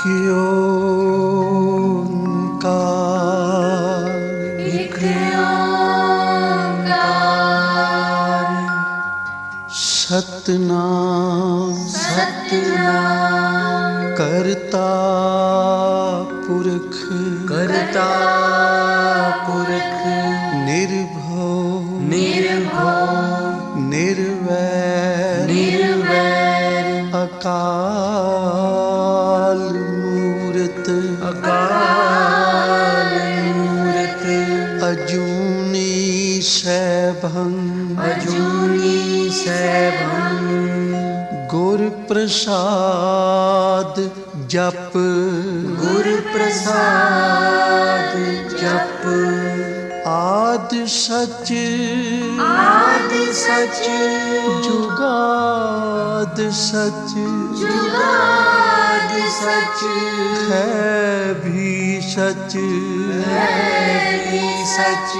एक ओंकार, एक ओंकार, सतनाम सतनाम, करता पुरख, करता पुरख, निर्भव निर्भव, निर्वैर निर्वैर, अकाल मूरत, अकाल मूरत, अजूनी सैभं, अजूनी सैभं, गुर प्रसाद जप, गुर प्रसाद जप, आद सच, आद सच, जुगाद सच, जुगाद सच, है भी सच, है भी सच,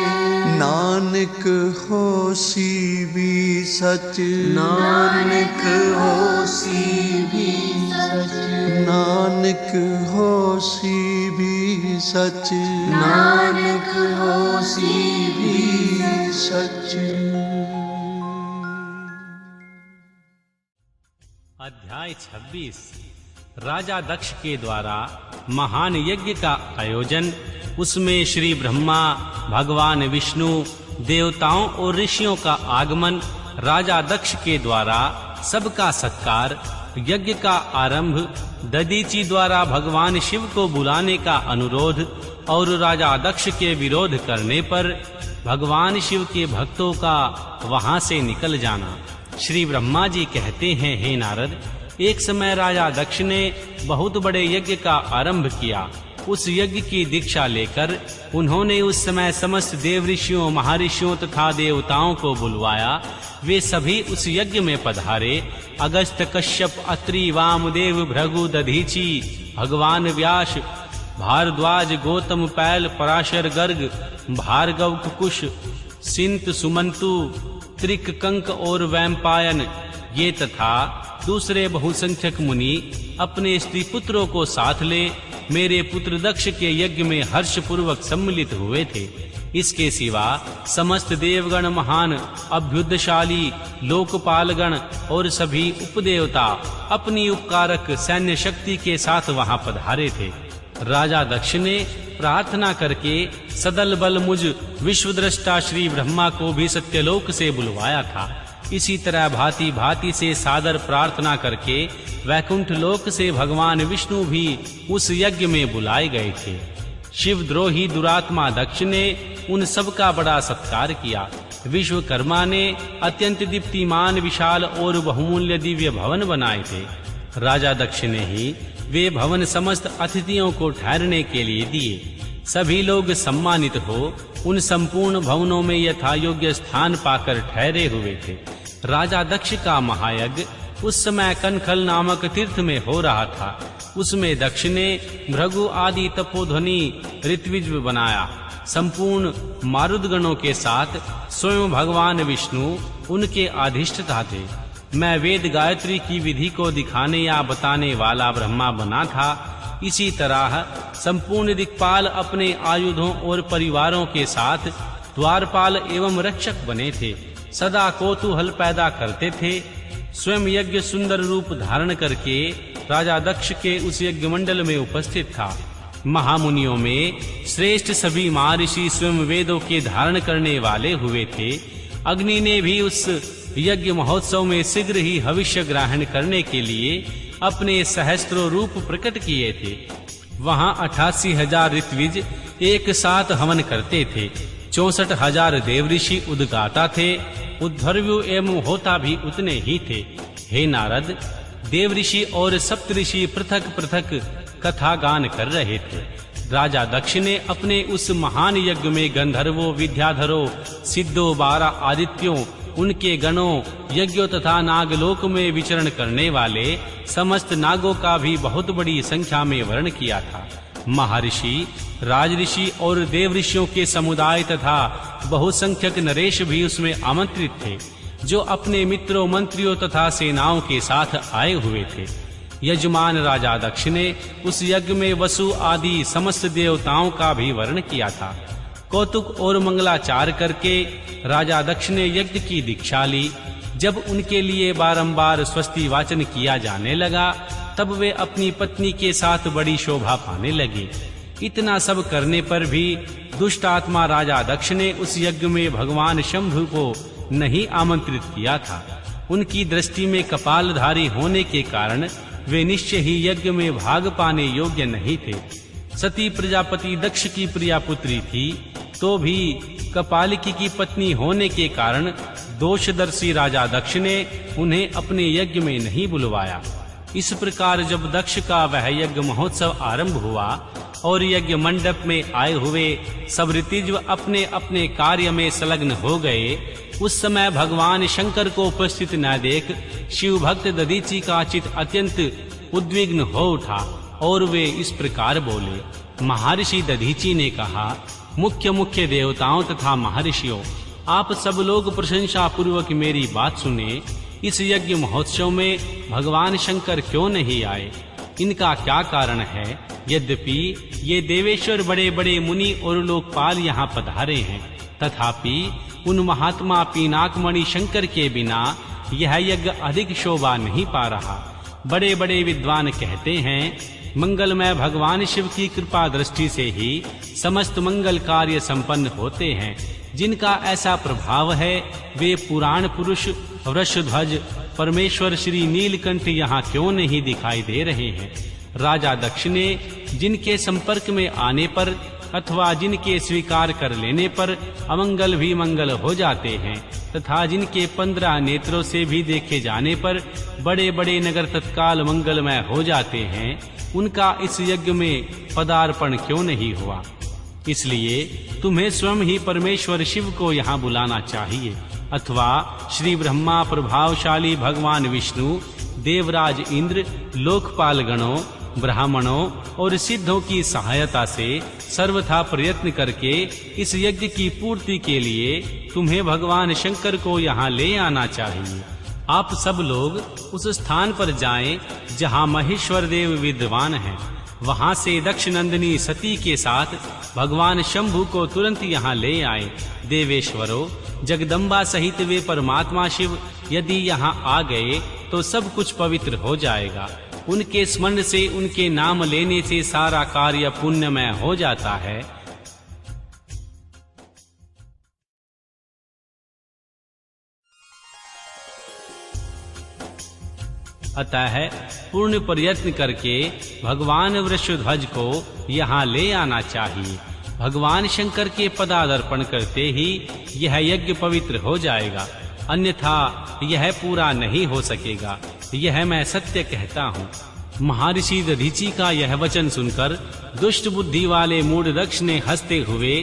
नानक होसी भी सच, नानक होसी भी सच, नानक होसी भी सच, नानक होसी भी सच। अध्याय 26। राजा दक्ष के द्वारा महान यज्ञ का आयोजन। उसमें श्री ब्रह्मा, भगवान विष्णु, देवताओं और ऋषियों का आगमन, राजा दक्ष के द्वारा सबका सत्कार, यज्ञ का आरंभ, दधीचि द्वारा भगवान शिव को बुलाने का अनुरोध और राजा दक्ष के विरोध करने पर भगवान शिव के भक्तों का वहां से निकल जाना। श्री ब्रह्मा जी कहते हैं, हे नारद, एक समय राजा दक्ष ने बहुत बड़े यज्ञ का आरंभ किया। उस यज्ञ की दीक्षा लेकर उन्होंने उस समय समस्त देव ऋषियों, महर्षियों तथा देवताओं को बुलवाया। वे सभी उस यज्ञ में पधारे। अगस्त्य, कश्यप, अत्रि, वामदेव, भृगु, दधीचि, भगवान व्यास, भारद्वाज, गौतम, पैल, पराशर, गर्ग, भार्गव, कुकुश, सिंत, सुमंतु, त्रिक, कंक और वैम्पायन, ये तथा दूसरे बहुसंख्यक मुनि अपने स्त्री पुत्रों को साथ ले मेरे पुत्र दक्ष के यज्ञ में हर्ष पूर्वक सम्मिलित हुए थे। इसके सिवा समस्त देवगण, महान अभ्युदयशाली लोकपालगण और सभी उपदेवता अपनी उपकारक सैन्य शक्ति के साथ वहां पधारे थे। राजा दक्ष ने प्रार्थना करके सदल बल मुझ विश्वद्रष्टा श्री ब्रह्मा को भी सत्यलोक से बुलवाया था। इसी तरह भांति भांति से सादर प्रार्थना करके वैकुंठ लोक से भगवान विष्णु भी उस यज्ञ में बुलाए गए थे। शिवद्रोही दुरात्मा दक्ष ने उन सब का बड़ा सत्कार किया। विश्वकर्मा ने अत्यंत दीप्तिमान, विशाल और बहुमूल्य दिव्य भवन बनाए थे। राजा दक्ष ने ही वे भवन समस्त अतिथियों को ठहरने के लिए दिए। सभी लोग सम्मानित हो उन संपूर्ण भवनों में यथा योग्य स्थान पाकर ठहरे हुए थे। राजा दक्ष का महायज्ञ उस समय कनखल नामक तीर्थ में हो रहा था। उसमें दक्ष ने भृगु आदि तपोध्वनि ऋत्विज बनाया। संपूर्ण मारुदगणों के साथ स्वयं भगवान विष्णु उनके अधिष्ठता थे। मैं वेद गायत्री की विधि को दिखाने या बताने वाला ब्रह्मा बना था। इसी तरह संपूर्ण दिक्पाल अपने आयुधों और परिवारों के साथ द्वारपाल एवं रक्षक बने थे। सदा कौतूहल पैदा करते थे। स्वयं यज्ञ सुंदर रूप धारण करके राजा दक्ष के उस यज्ञ मंडल में उपस्थित था। महामुनियों में श्रेष्ठ सभी महर्षि स्वयं वेदों के धारण करने वाले हुए थे। अग्नि ने भी उस यज्ञ महोत्सव में शीघ्र ही हविष्य ग्रहण करने के लिए अपने सहस्त्रों रूप प्रकट किए थे। वहां 88,000 ऋत्विज एक साथ हवन करते थे। 64,000 देवऋषि उद्गाता थे। उद्धर्व्यु एवं होता भी उतने ही थे। हे नारद, देवऋषि और सप्तऋषि पृथक पृथक कथा गान कर रहे थे। राजा दक्ष ने अपने उस महान यज्ञ में गंधर्वों, विद्याधरों, सिद्धों, 12 आदित्यों, उनके गणों, यज्ञों तथा नागलोक में विचरण करने वाले समस्त नागों का भी बहुत बड़ी संख्या में वर्ण किया था। महर्षि, राजऋषि और देवऋषियों के समुदाय तथा बहुसंख्यक नरेश भी उसमें आमंत्रित थे, जो अपने मित्रों, मंत्रियों तथा सेनाओं के साथ आए हुए थे। यजमान राजा दक्ष ने उस यज्ञ में वसु आदि समस्त देवताओं का भी वर्ण किया था। कौतुक और मंगलाचार करके राजा दक्ष ने यज्ञ की दीक्षा ली। जब उनके लिए बारंबार स्वस्ति वाचन किया जाने लगा, तब वे अपनी पत्नी के साथ बड़ी शोभा पाने लगे। इतना सब करने पर भी दुष्ट आत्मा राजा दक्ष ने उस यज्ञ में भगवान शंभु को नहीं आमंत्रित किया था। उनकी दृष्टि में कपालधारी होने के कारण वे निश्चय ही यज्ञ में भाग पाने योग्य नहीं थे। सती प्रजापति दक्ष की प्रिया पुत्री थी, तो भी कपालिकी की पत्नी होने के कारण दोषदर्शी राजा दक्ष ने उन्हें अपने यज्ञ में नहीं बुलवाया। इस प्रकार जब दक्ष का वह यज्ञ महोत्सव आरंभ हुआ और यज्ञ मंडप में आए हुए सब ऋतिज अपने अपने कार्य में संलग्न हो गए, उस समय भगवान शंकर को उपस्थित न देख शिव भक्त दधीचि का चित्त अत्यंत उद्विग्न हो उठा और वे इस प्रकार बोले। महर्षि दधीचि ने कहा, मुख्य मुख्य देवताओं तथा महर्षियों, आप सब लोग प्रशंसा पूर्वक मेरी बात सुने। इस यज्ञ महोत्सव में भगवान शंकर क्यों नहीं आए? इनका क्या कारण है? यद्यपि ये देवेश्वर बड़े बड़े मुनि और लोकपाल यहाँ पधारे हैं, तथापि उन महात्मा पिनाकमणि शंकर के बिना यह यज्ञ अधिक शोभा नहीं पा रहा। बड़े बड़े विद्वान कहते हैं, मंगलमय भगवान शिव की कृपा दृष्टि से ही समस्त मंगल कार्य संपन्न होते हैं। जिनका ऐसा प्रभाव है, वे पुराण पुरुष वृषध्वज परमेश्वर श्री नीलकंठ यहाँ क्यों नहीं दिखाई दे रहे हैं? राजा दक्ष ने जिनके संपर्क में आने पर अथवा जिनके स्वीकार कर लेने पर अमंगल भी मंगल हो जाते हैं, तथा जिनके 15 नेत्रों से भी देखे जाने पर बड़े बड़े नगर तत्काल मंगलमय हो जाते हैं, उनका इस यज्ञ में पदार्पण क्यों नहीं हुआ? इसलिए तुम्हें स्वयं ही परमेश्वर शिव को यहाँ बुलाना चाहिए, अथवा श्री ब्रह्मा, प्रभावशाली भगवान विष्णु, देवराज इंद्र, लोकपाल गणों, ब्राह्मणों और सिद्धों की सहायता से सर्वथा प्रयत्न करके इस यज्ञ की पूर्ति के लिए तुम्हें भगवान शंकर को यहाँ ले आना चाहिए। आप सब लोग उस स्थान पर जाएं जहाँ महेश्वर देव विद्वान हैं। वहां से दक्ष नंदिनी सती के साथ भगवान शंभु को तुरंत यहाँ ले आए। देवेश्वरों, जगदम्बा सहित वे परमात्मा शिव यदि यहाँ आ गए तो सब कुछ पवित्र हो जाएगा। उनके स्मरण से, उनके नाम लेने से सारा कार्य पुण्यमय हो जाता है। अतः पूर्ण प्रयत्न करके भगवान वृषध्वज को यहाँ ले आना चाहिए। भगवान शंकर के पदार्पण करते ही यह यज्ञ पवित्र हो जाएगा, अन्यथा यह पूरा नहीं हो सकेगा। यह मैं सत्य कहता हूँ। महर्षि दधीचि का यह वचन सुनकर दुष्ट बुद्धि वाले मूढ़ दक्ष ने हंसते हुए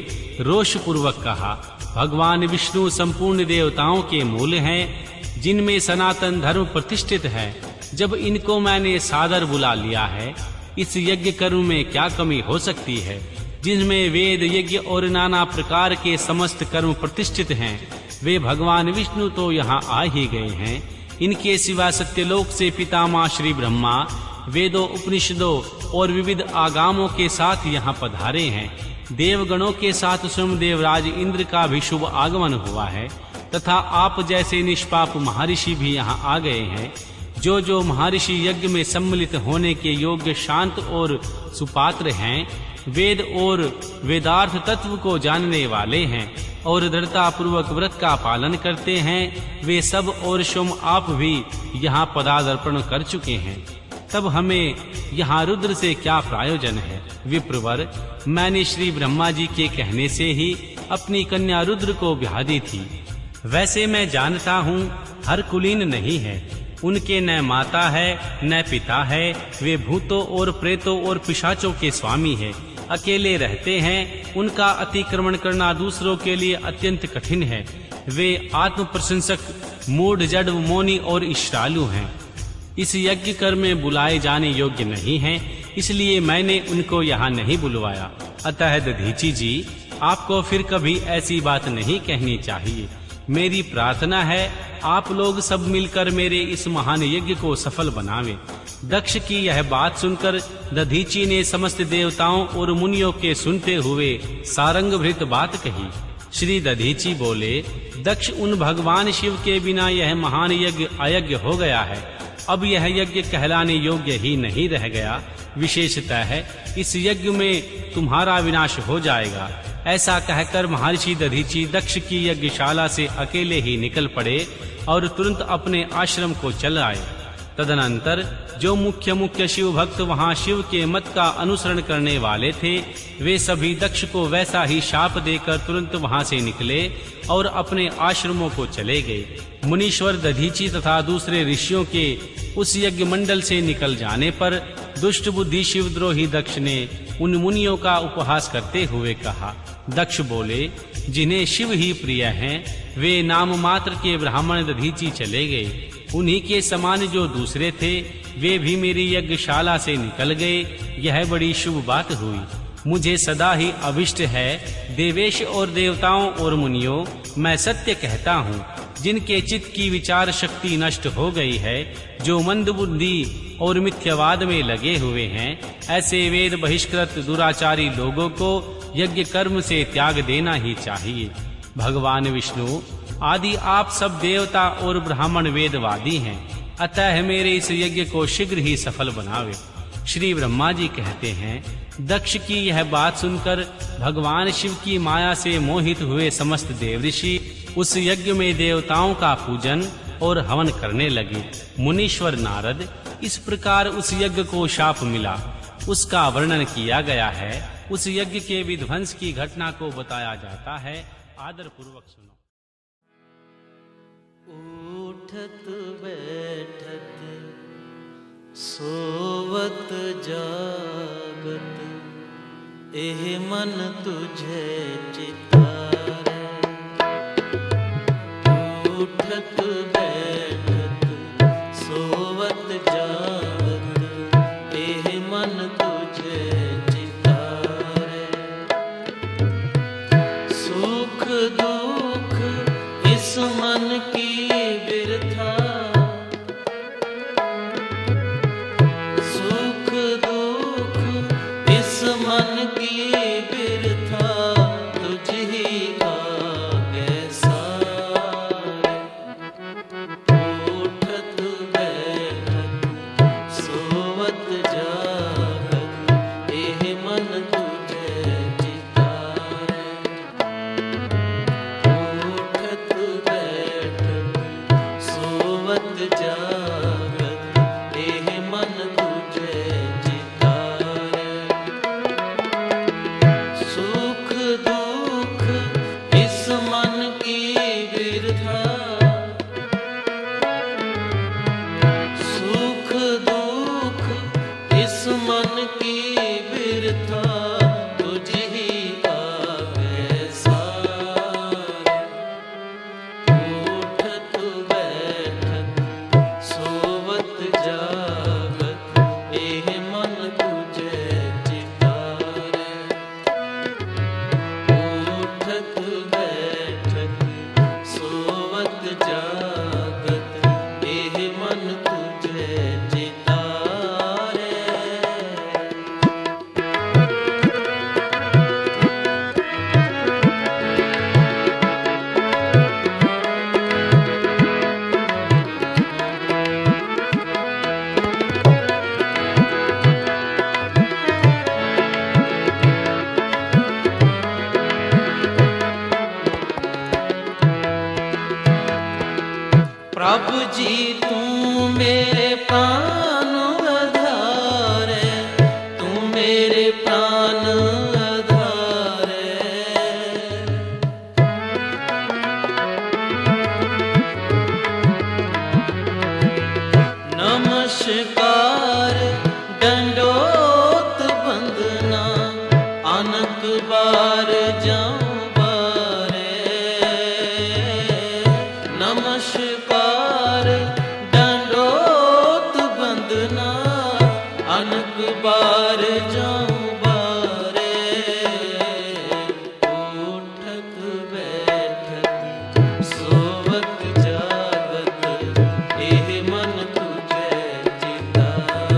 रोष पूर्वक कहा, भगवान विष्णु संपूर्ण देवताओं के मूल हैं, जिनमें सनातन धर्म प्रतिष्ठित है। जब इनको मैंने सादर बुला लिया है, इस यज्ञ कर्म में क्या कमी हो सकती है? जिनमें वेद, यज्ञ और नाना प्रकार के समस्त कर्म प्रतिष्ठित हैं, वे भगवान विष्णु तो यहाँ आ ही गए हैं। इनके सिवा सत्यलोक से पितामह श्री ब्रह्मा वेदों, उपनिषदों और विविध आगामों के साथ यहाँ पधारे हैं। देवगणों के साथ स्वयं देवराज इंद्र का भी शुभ आगमन हुआ है, तथा आप जैसे निष्पाप महर्षि भी यहाँ आ गए हैं। जो जो महर्षि यज्ञ में सम्मिलित होने के योग्य, शांत और सुपात्र हैं, वेद और वेदार्थ तत्व को जानने वाले हैं और दृढ़ता पूर्वक व्रत का पालन करते हैं, वे सब और स्वयं आप भी यहाँ पदार्पण कर चुके हैं। तब हमें यहाँ रुद्र से क्या प्रयोजन है? विप्रवर, मैंने श्री ब्रह्मा जी के कहने से ही अपनी कन्या रुद्र को ब्याह दी थी। वैसे मैं जानता हूँ हर कुलीन नहीं है, उनके न माता है न पिता है। वे भूतों और प्रेतों और पिशाचों के स्वामी है, अकेले रहते हैं। उनका अतिक्रमण करना दूसरों के लिए अत्यंत कठिन है। वे आत्म प्रशंसक, मूढ़, जड़, मौनी और ईर्ष्यालु हैं। इस यज्ञ कर्म में बुलाए जाने योग्य नहीं हैं, इसलिए मैंने उनको यहाँ नहीं बुलवाया। अतः दधीचि जी, आपको फिर कभी ऐसी बात नहीं कहनी चाहिए। मेरी प्रार्थना है आप लोग सब मिलकर मेरे इस महान यज्ञ को सफल बनावें। दक्ष की यह बात सुनकर दधीची ने समस्त देवताओं और मुनियों के सुनते हुए सारंगभृत बात कही। श्री दधीची बोले, दक्ष, उन भगवान शिव के बिना यह महान यज्ञ अयज्ञ हो गया है। अब यह यज्ञ कहलाने योग्य ही नहीं रह गया। विशेषतः है इस यज्ञ में तुम्हारा विनाश हो जाएगा। ऐसा कहकर महर्षि दधीची दक्ष की यज्ञशाला से अकेले ही निकल पड़े और तुरंत अपने आश्रम को चल आए। तदनंतर जो मुख्य शिव भक्त वहां शिव के मत का अनुसरण करने वाले थे, वे सभी दक्ष को वैसा ही शाप देकर तुरंत वहां से निकले और अपने आश्रमों को चले गए। मुनीश्वर दधीची तथा दूसरे ऋषियों के उस यज्ञ मंडल से निकल जाने पर दुष्ट बुद्धि शिवद्रोही दक्ष ने उन मुनियों का उपहास करते हुए कहा। दक्ष बोले, जिन्हें शिव ही प्रिय हैं, वे नाम मात्र के ब्राह्मण दधीची चले गए। उन्हीं के समान जो दूसरे थे, वे भी मेरी यज्ञशाला से निकल गए। यह बड़ी शुभ बात हुई। मुझे सदा ही अभिष्ट है, देवेश और देवताओं और मुनियों, मैं सत्य कहता हूँ। जिनके चित्त की विचार शक्ति नष्ट हो गई है, जो मंद बुद्धि और मिथ्यावाद में लगे हुए हैं, ऐसे वेद बहिष्कृत दुराचारी लोगों को यज्ञ कर्म से त्याग देना ही चाहिए। भगवान विष्णु आदि आप सब देवता और ब्राह्मण वेदवादी हैं, अतः मेरे इस यज्ञ को शीघ्र ही सफल बनावे। श्री ब्रह्मा जी कहते हैं, दक्ष की यह बात सुनकर भगवान शिव की माया से मोहित हुए समस्त देवऋषि उस यज्ञ में देवताओं का पूजन और हवन करने लगे। मुनीश्वर नारद, इस प्रकार उस यज्ञ को शाप मिला, उसका वर्णन किया गया है। उस यज्ञ के विध्वंस की घटना को बताया जाता है। आदर पूर्वक सुनो। उठत बैठत सोवत जागत, एह मन तुझे चितारे। उठत बैठत सोवत जागत, एह मन तुझे चितारे। सुख दुख इस मन की बिरथा, सुख दुख इस मन की बिरथा, तुझ ही आगे सारे। उठत बैठत सोवत जागत, एह मन तुझे चितारे। उठत बैठत सोवत जागत, एह मन तुझे चितारे। सुख दुख इस मन की बिरथा, सुख दुख इस मन की बिरथा, तुझ ही आगे सारे। उठत बैठत सोवत जागत, एह मन तुझे चितारे। उठत बैठत सोवत जागत, एह मन तुझे चितारे। प्रभु जी तू मेरे प्राण आधारे, तू मेरे प्राण आधारे। नमस्कार दंडोत बंदना, अनक बार जाऊं बारे। नमस्कार दंडोत बंदना, अनक बार जाऊं बारे। उठत बैठत सोवत जागत, एह मन तुझे चितारे।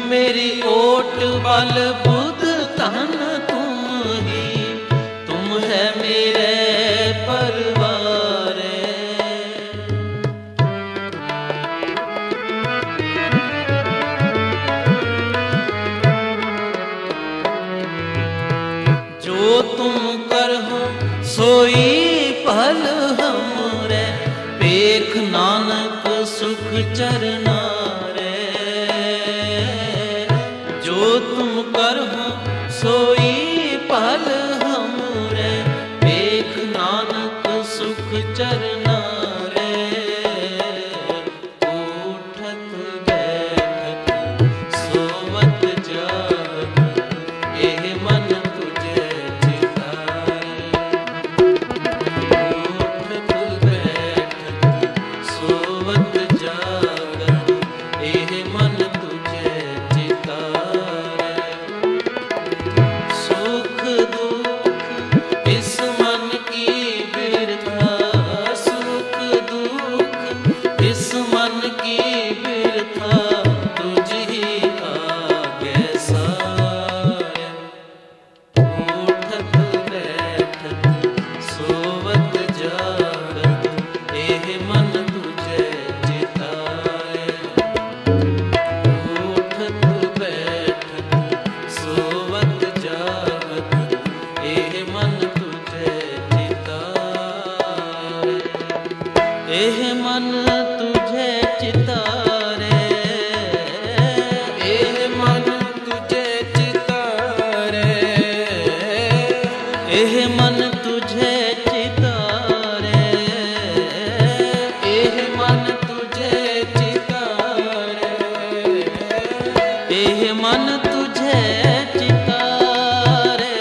मेरी ओट बल बुध तन तुम ही, तुम है मेरे परवारे। जो तुम करहो सोई पल हमरे, पेख नानक सुख चरना रे। जो तुम करहो सोई पल हमरे, पेख नानक सुख चरना रे। उठत बैठत सोवत जागत, एह मन तुझे चिताए। उठत बैठत सोवत जागत, एह मन तुझे चिताए। सुख दुख इस मन की बिरथा, सुख दुख इस मन की बिरथा, तुझ ही आगे सारे। उठत बैठत सोवत जागत, एह मन तुझे चिताए। उठत बैठत सोवत जागत, एह मन तुझे चिताए। एह मन तुझे चितारे, एह मन तुझे चितारे। एह मन तुझे चितारे, एह मन तुझे चितारे। एह मन तुझे चितारे,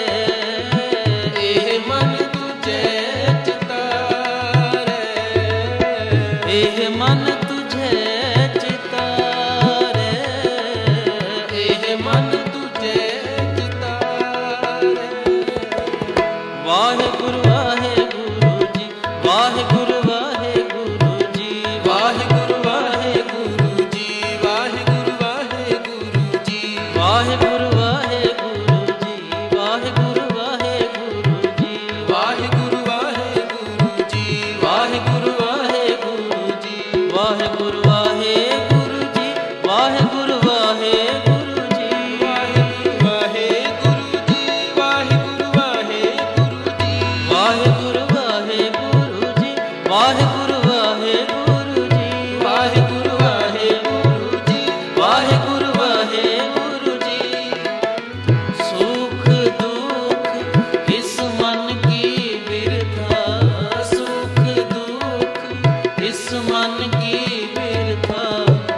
एह मन तुझे चितारे। एह मन तुझे चितारे, एह मन तुझे चितारे। वाहेगुरु वाहेगुरु जी, वाहेगुरु वाहेगुरु जी, वाहेगुरु वाहेगुरु जी, वाहेगुरु वाहेगुरु जी। वाहेगुरु वाहेगुरु जी, वाहेगुरु वाहेगुरु जी, वाहेगुरु वाहेगुरु जी, वाहेगुरु वाहेगुरु जी। वाहेगुरु वाहेगुरु जी, वाहेगुरु वाहेगुरु जी, वाहेगुरु वाहेगुरु जी, वाहेगुरु वाहेगुरु जी। वाहेगुरु वाहेगुरु जी, वाहेगुरु वाहेगुरु जी, वाहेगुरु वाहेगुरु जी, वाहेगुरु वाहेगुरु जी। सुख दुख इस मन की बिरथा, सुख दुख इस मन की बिरथा,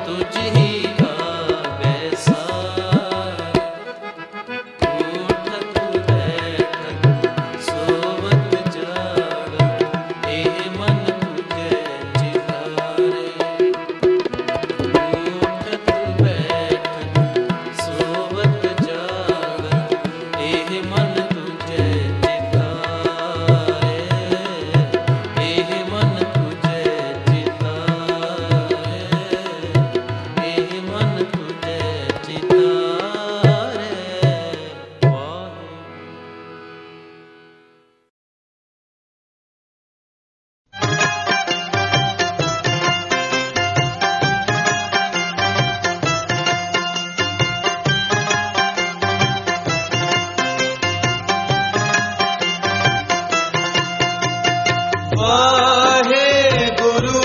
तुझ ही आगे सारे। उठत बैठत सोवत जागत, एह मन तुझे चितारे। उठत बैठत सोवत जागत, एह मन तुझे चितारे। एह मन तुझे चितारे, एह मन तुझे चितारे। वाहे वाहेगुरु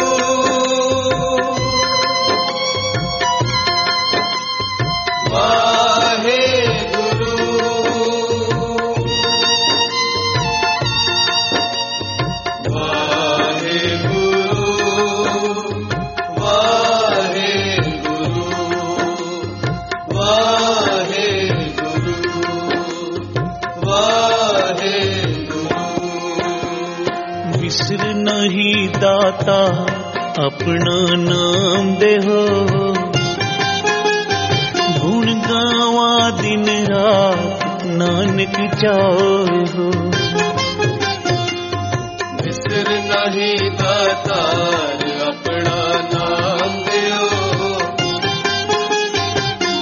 नहीं दाता अपना नाम दे हो, गुण गावा दिन रात नानक चाओ हो। बिसर नहीं दातार अपना नाम दे हो,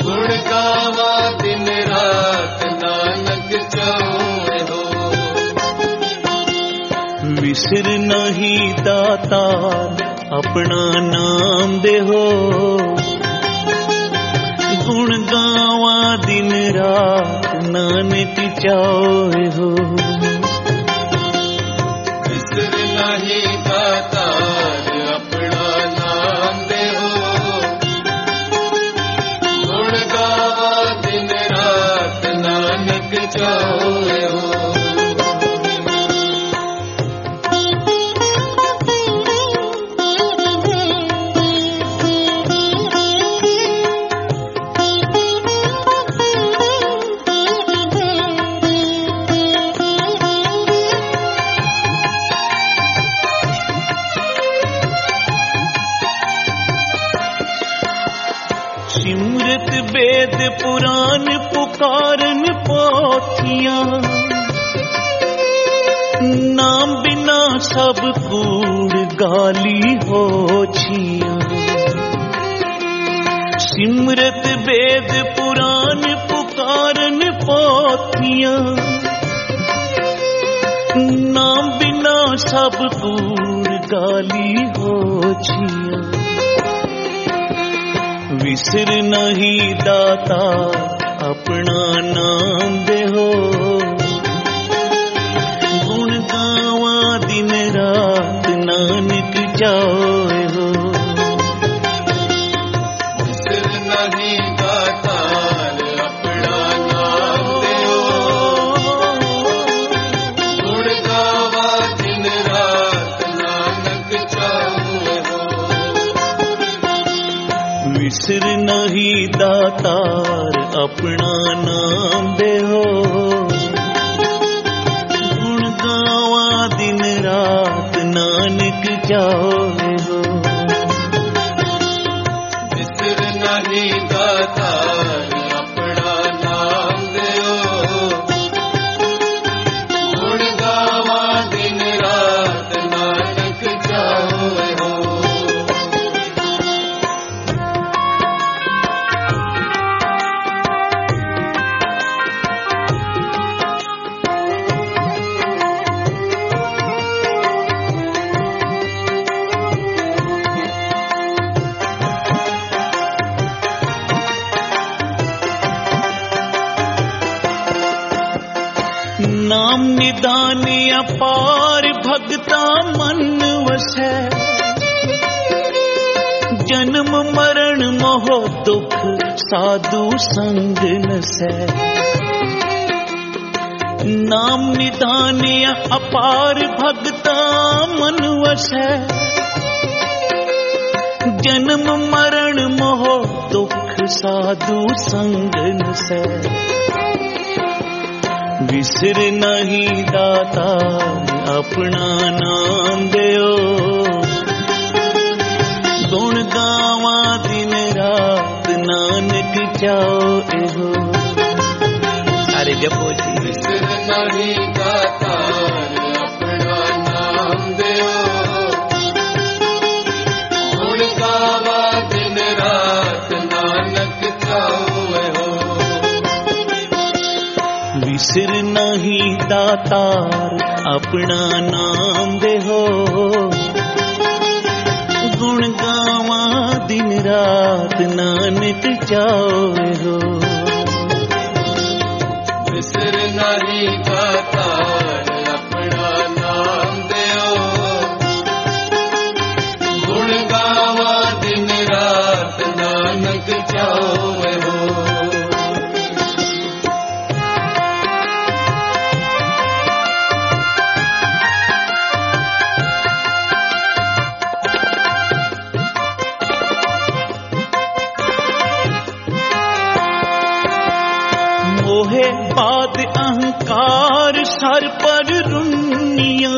गुण का विसर नहीं दातार अपना नाम देहो। गुण गावा दिन रात नानक चाहे हो। विसर नहीं दातार अपना नाम देहो। गुण गावा दिन रात नानक चाहे हो। सिमरत वेद पुराण पुकारन पोथियां। नाम बिना सब कूड़ गाली हो छियां। सिमरत वेद पुराण पुकारन पोथियां। नाम बिना सब कूड़ गाली हो छियां। विसर नहीं दाता अपना नाम देहो। गुण गावा दिन रात नानक चाहे हो। विसर नहीं दातार अपना नाम देहो। गुण गावा दिन रात नानक चाहे हो। विसर नहीं दातार अपना नाम देहो। गुण गावा दिन रात नानक चाहे हो। विसर नहीं दातार अपना नाम देहो। गुण गावा दिन रात नानक चाहे हो। नाम निदान अपार भगता मन वसै। जन्म मरण मोह दुख साधु संग नसै। नाम निदान अपार भगता मन वसै। जन्म मरण मोह दुख साधु संग नसै। विसर नहीं दाता अपना नाम देओ। गुण गावा दिन रात नानक चाहे हो। अरे जपो जी। विसर नहीं दातार अपना नाम देहो। गुण गावा दिन रात नानक चाहे हो। विसर नहीं दातार अपना नाम देहो। गुण गावा दिन रात नानक चाहे हो। विसर नहीं दातार अपना नाम देहो। गुण गावा दिन रात नानक चाहे हो। मोहे बाद अहंकार सर पर रुनिया।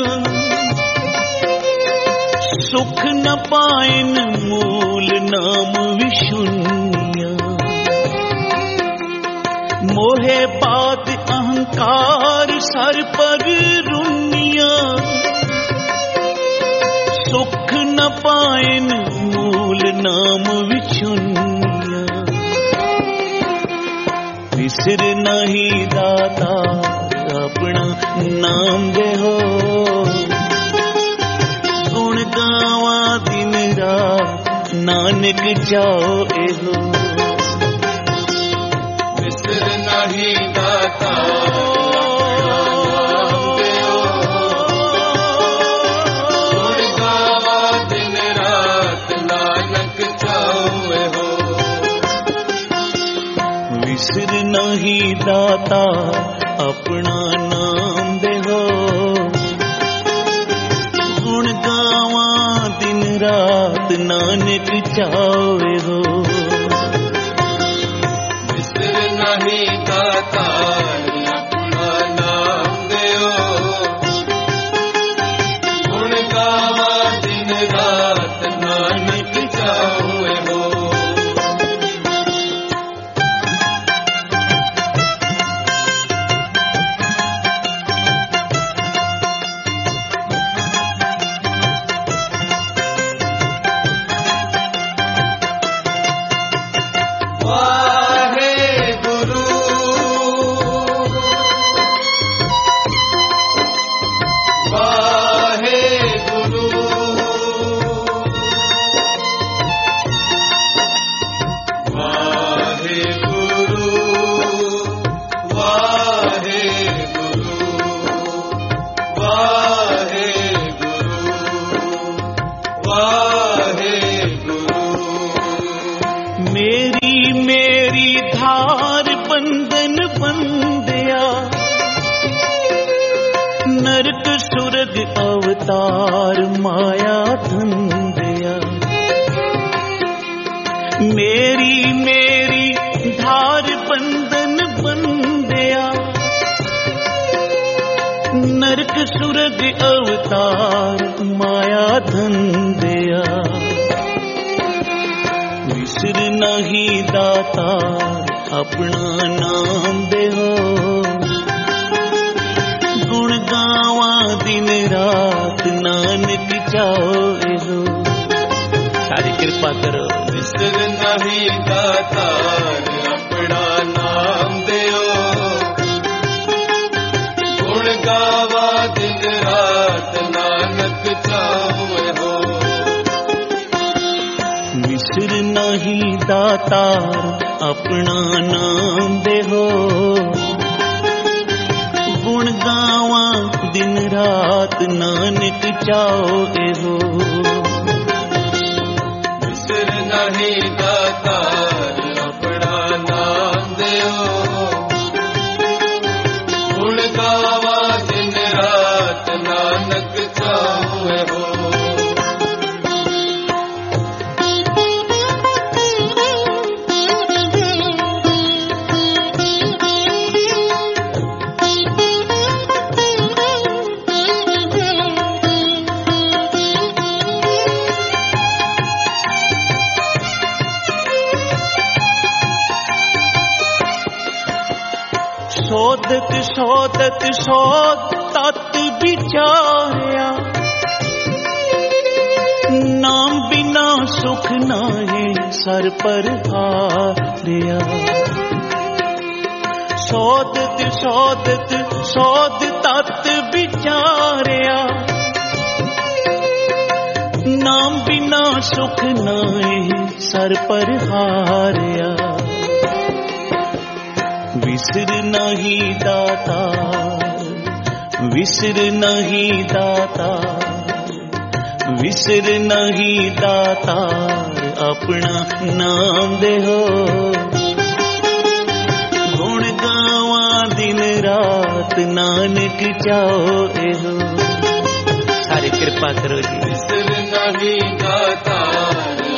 सुख न पाइन मूल नाम विशुनिया। मोहे बाद अहंकार सर पर रुनिया। सुख न पाइन मूल नाम विशुनिया। विसर नहीं दाता अपना नाम देहो। गावा दिन रात नानक जाओ एहो। विसर नहीं दाता विसर नहीं दाता अपना नाम देहो। गुण गावा दिन रात नानक चावे हो। विसर नहीं दाता अपना नाम देहो। गुण गावा दिन रात नानक चावे हो। नरक सुरग अवतार माया धंधया। मेरी मेरी धार बंधन बंधया। नरक सुरग अवतार माया धंधया। विसर नहीं दाता अपना नाम देहो। गुण गावा दिन रात नानक चाओ एहो। सारी कृपा करो। विसर नहीं दाता अपना नाम देओ। गुण गावा दिन रात नानक चावे हो। विसर नहीं दाता अपना नाम देहो। गुण गावा दिन रात नानक चाओ एहो। विसर नहीं दाता अपना नाम देओ। गुण गावा दिन रात नानक चावे हो। शोधत शोधत शोध तत् विचारया। नाम बिना सुख नाहे सर पर हारया। शोधत शोधत शोध तत् विचारया। नाम बिना सुख नाहे सर पर हारया। विसर नहीं दाता विसर नहीं दाता विसर नहीं दाता अपना नाम देहो। गुण गावा दिन रात नानक चाओ एहो। सारी कृपा करो जी। विसर नहीं दाता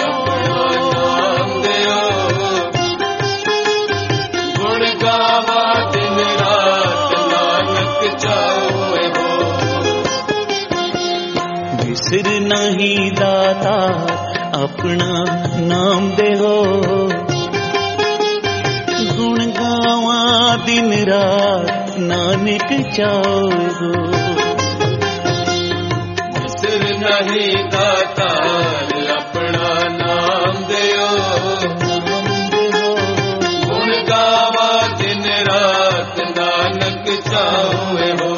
अपना नाम देओ। गुण गावा दिन रात नानक चावे हो। विसर नहीं दाता अपना नाम देहो। गुण गावा दिन रात नानक चावे हो। विसर नहीं दाता अपना नाम देओ। गुण गावा दिन रात नानक चावे हो।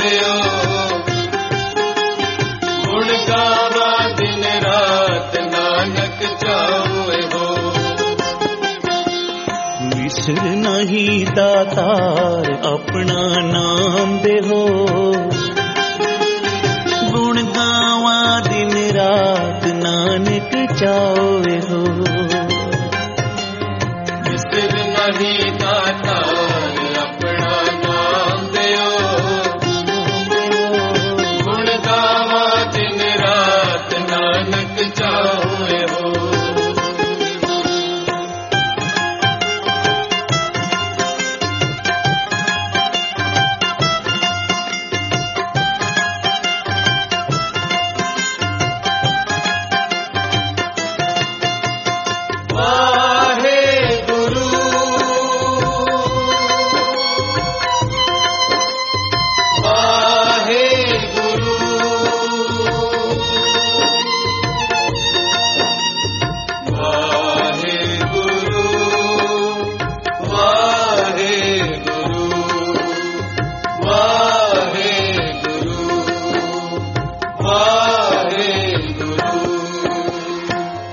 ਦਿਓ, ਗੁਣ ਗਾਵਾਂ ਦਿਨ ਰਾਤ ਨਾਨਕ ਚਾਹੇ ਹੋ। ਵਿਸਰ ਨਹੀਂ ਦਾਤਾਰ ਆਪਣਾ ਨਾਮ ਦੇਹੋ, ਗੁਣ ਗਾਵਾਂ ਦਿਨ ਰਾਤ ਨਾਨਕ ਚਾਹੇ ਹੋ। ਵਿਸਰ ਨਹੀਂ ਦਾਤਾਰ ਆਪਣਾ ਨਾਮ ਦਿਓ, ਗੁਣ ਗਾਵਾਂ ਦਿਨ ਰਾਤ ਨਾਨਕ ਚਾਹੇ ਹੋ।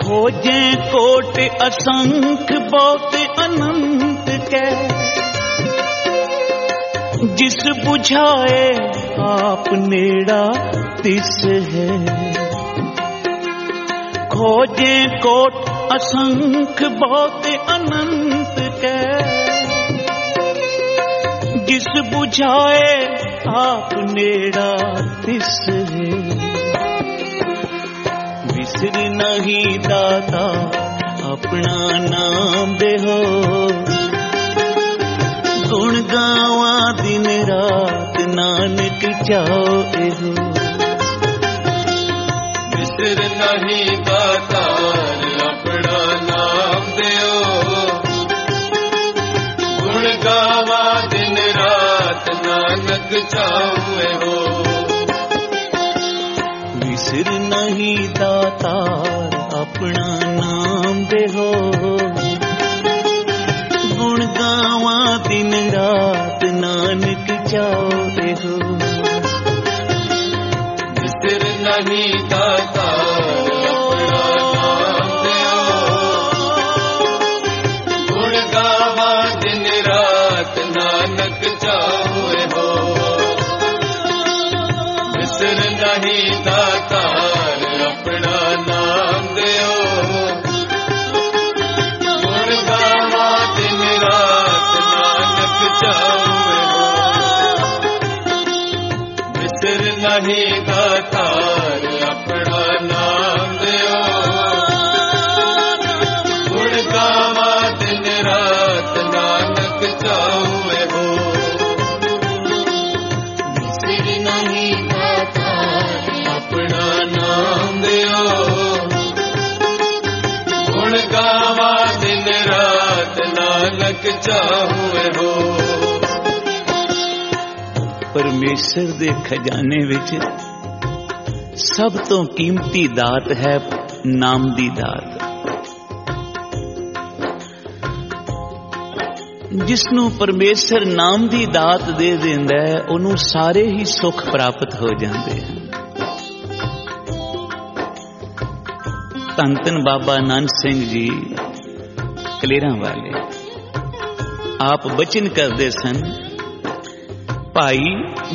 खोजे कोट असंख बहुत अनंत के, जिस बुझाए आप नेड़ा तिस है। खोजे कोट असंख बहुत अनंत के, जिस बुझाए आप नेड़ा तिस है। विसर नहीं दाता अपना नाम देहो, गुण गावा दिन रात नानक चाहे हो। विसर नहीं दाता अपना नाम देओ, गुण गावा दिन रात नानक चाहे हो। विसर नहीं दातार अपना नाम देहो, गुण गावा दिन रात नानक चाहे हो। विसर नहीं दातार अपना नाम देओ, गुण गावा दिन रात नानक चाहे हो। विसर नहीं दातार अपना नाम देओ, गुण गावा दिन रात नानक चाहे हो। विसर नहीं दातार अपना नाम देओ, गुण गावा दिन रात नानक चाहे हो। विसर नहीं दातार अपना नाम देओ, गुण गावा दिन रात नानक चाहे हो। परमेश्वर दे खजाने विच सब तो कीमती दात है नाम दी दात। जिसनों परमेश्वर नाम दी दात दे देंदा है, उन्हों सारे ही सुख प्राप्त हो जाते हैं। धन धन बाबा नानक सिंह जी कलेरा वाले आप बचन करते सन, भाई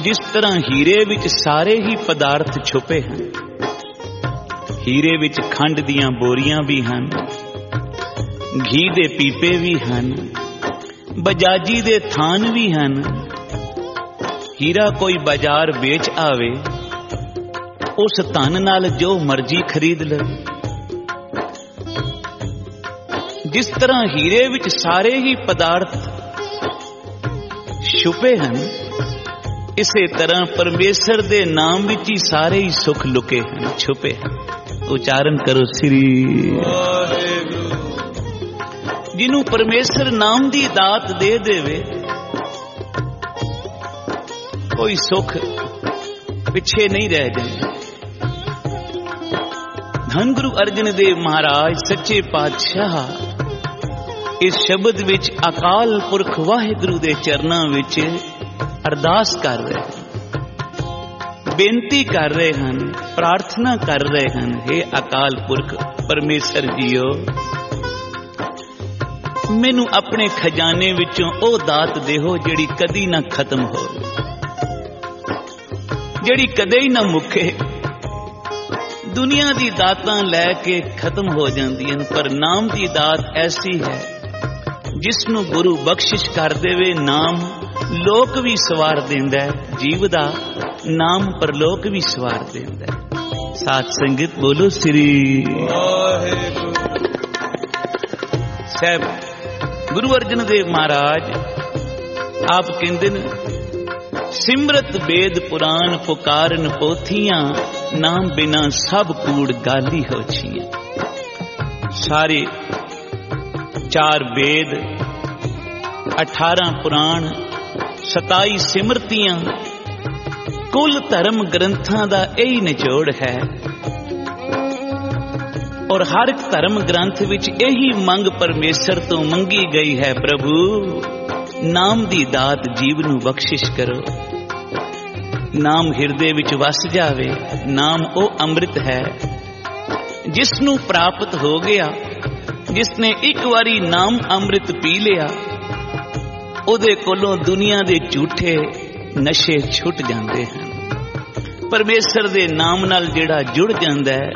जिस तरह हीरे विच सारे ही पदार्थ छुपे हैं, हीरे विच खंड दियां बोरियां भी हैं, घी दे पीपे भी हैं, बजाजी दे थान भी हैं। हीरा कोई बाजार बेच आवे, उस धन नाल जो मर्जी खरीद ले। जिस तरह हीरे विच सारे ही पदार्थ छुपे हैं, इसे तरह परमेश्वर दे नाम विच ही सारे ही सुख लुके हैं, छुपे हैं। उच्चारण करो श्री। जिन्हों परमेश्वर नाम दी दात दे देवे, कोई सुख पिछे नहीं रह जाए। धन गुरु अर्जन देव महाराज सच्चे पातशाह इस शब्द विच अकाल पुरख वाहिगुरु दे चरनां विच अरदास कर रहे। ਬੇਨਤੀ ਕਰ ਰਹੇ ਹਨ, ਪ੍ਰਾਰਥਨਾ ਕਰ ਰਹੇ ਹਨ, हे ਅਕਾਲ ਪੁਰਖ ਪਰਮੇਸ਼ਰ ਜੀਓ, ਮੈਨੂੰ ਆਪਣੇ ਖਜ਼ਾਨੇ ਵਿੱਚੋਂ ਉਹ ਦਾਤ ਦੇਹੋ ਜਿਹੜੀ ਕਦੀ ਨਾ ਖਤਮ ਹੋਵੇ, ਜਿਹੜੀ ਕਦੇ ਹੀ ਨਾ ਮੁੱਕੇ। ਦੁਨੀਆ ਦੀ ਦਾਤਾਂ ਲੈ ਕੇ ਖਤਮ ਹੋ ਜਾਂਦੀਆਂ, ਪਰ ਨਾਮ ਦੀ ਦਾਤ ਐਸੀ ਹੈ ਜਿਸ ਨੂੰ ਗੁਰੂ ਬਖਸ਼ਿਸ਼ ਕਰ ਦੇਵੇ। ਨਾਮ ਲੋਕ ਵੀ ਸਵਾਰ ਦਿੰਦਾ ਹੈ, ਜੀਵ ਦਾ ਨਾਮ ਪਰਲੋਕ ਵੀ ਸਵਾਰ ਦਿੰਦਾ ਹੈ। ਸਾਧ ਸੰਗਤ ਬੋਲੋ ਸ੍ਰੀ ਵਾਹਿਗੁਰੂ ਸਾਹਿਬ। ਗੁਰੂ ਅਰਜਨ ਦੇਵ ਮਹਾਰਾਜ ਆਪ ਕਹਿੰਦੇ ਨੇ, ਸਿਮਰਤ ਵੇਦ ਪੁਰਾਨ ਪੁਕਾਰਨ ਪੋਥੀਆਂ, ਨਾਮ ਬਿਨਾ ਸਭ ਕੂੜ ਗਾਲੀ ਹੋ ਛੀਆਂ। ਸਾਰੇ 4 ਵੇਦ, 18 ਪੁਰਾਣ, 27 ਸਿਮਰਤੀਆਂ, ਕੁੱਲ ਧਰਮ ਗ੍ਰੰਥਾਂ ਦਾ ਇਹੀ ਨਿਚੋੜ ਹੈ। ਔਰ ਹਰ ਇੱਕ ਧਰਮ ਗ੍ਰੰਥ ਵਿੱਚ ਇਹੀ ਮੰਗ ਪਰਮੇਸ਼ਰ ਤੋਂ ਮੰਗੀ ਗਈ ਹੈ, ਪ੍ਰਭੂ ਨਾਮ ਦੀ ਦਾਤ ਜੀਵ ਨੂੰ ਬਖਸ਼ਿਸ਼ ਕਰੋ। ਨਾਮ ਹਿਰਦੇ ਵਿੱਚ ਵਸ ਜਾਵੇ। ਨਾਮ ਉਹ ਅੰਮ੍ਰਿਤ ਹੈ ਜਿਸ ਨੂੰ ਪ੍ਰਾਪਤ ਹੋ ਗਿਆ, ਜਿਸ ਨੇ ਇੱਕ ਵਾਰੀ ਨਾਮ ਅੰਮ੍ਰਿਤ ਪੀ ਲਿਆ, ਉਹਦੇ ਕੋਲੋਂ ਦੁਨੀਆ ਦੇ ਝੂਠੇ ਨਸ਼ੇ ਛੁੱਟ ਜਾਂਦੇ ਹਨ। ਪਰਮੇਸ਼ਰ ਦੇ ਨਾਮ ਨਾਲ ਜਿਹੜਾ ਜੁੜ ਜਾਂਦਾ ਹੈ,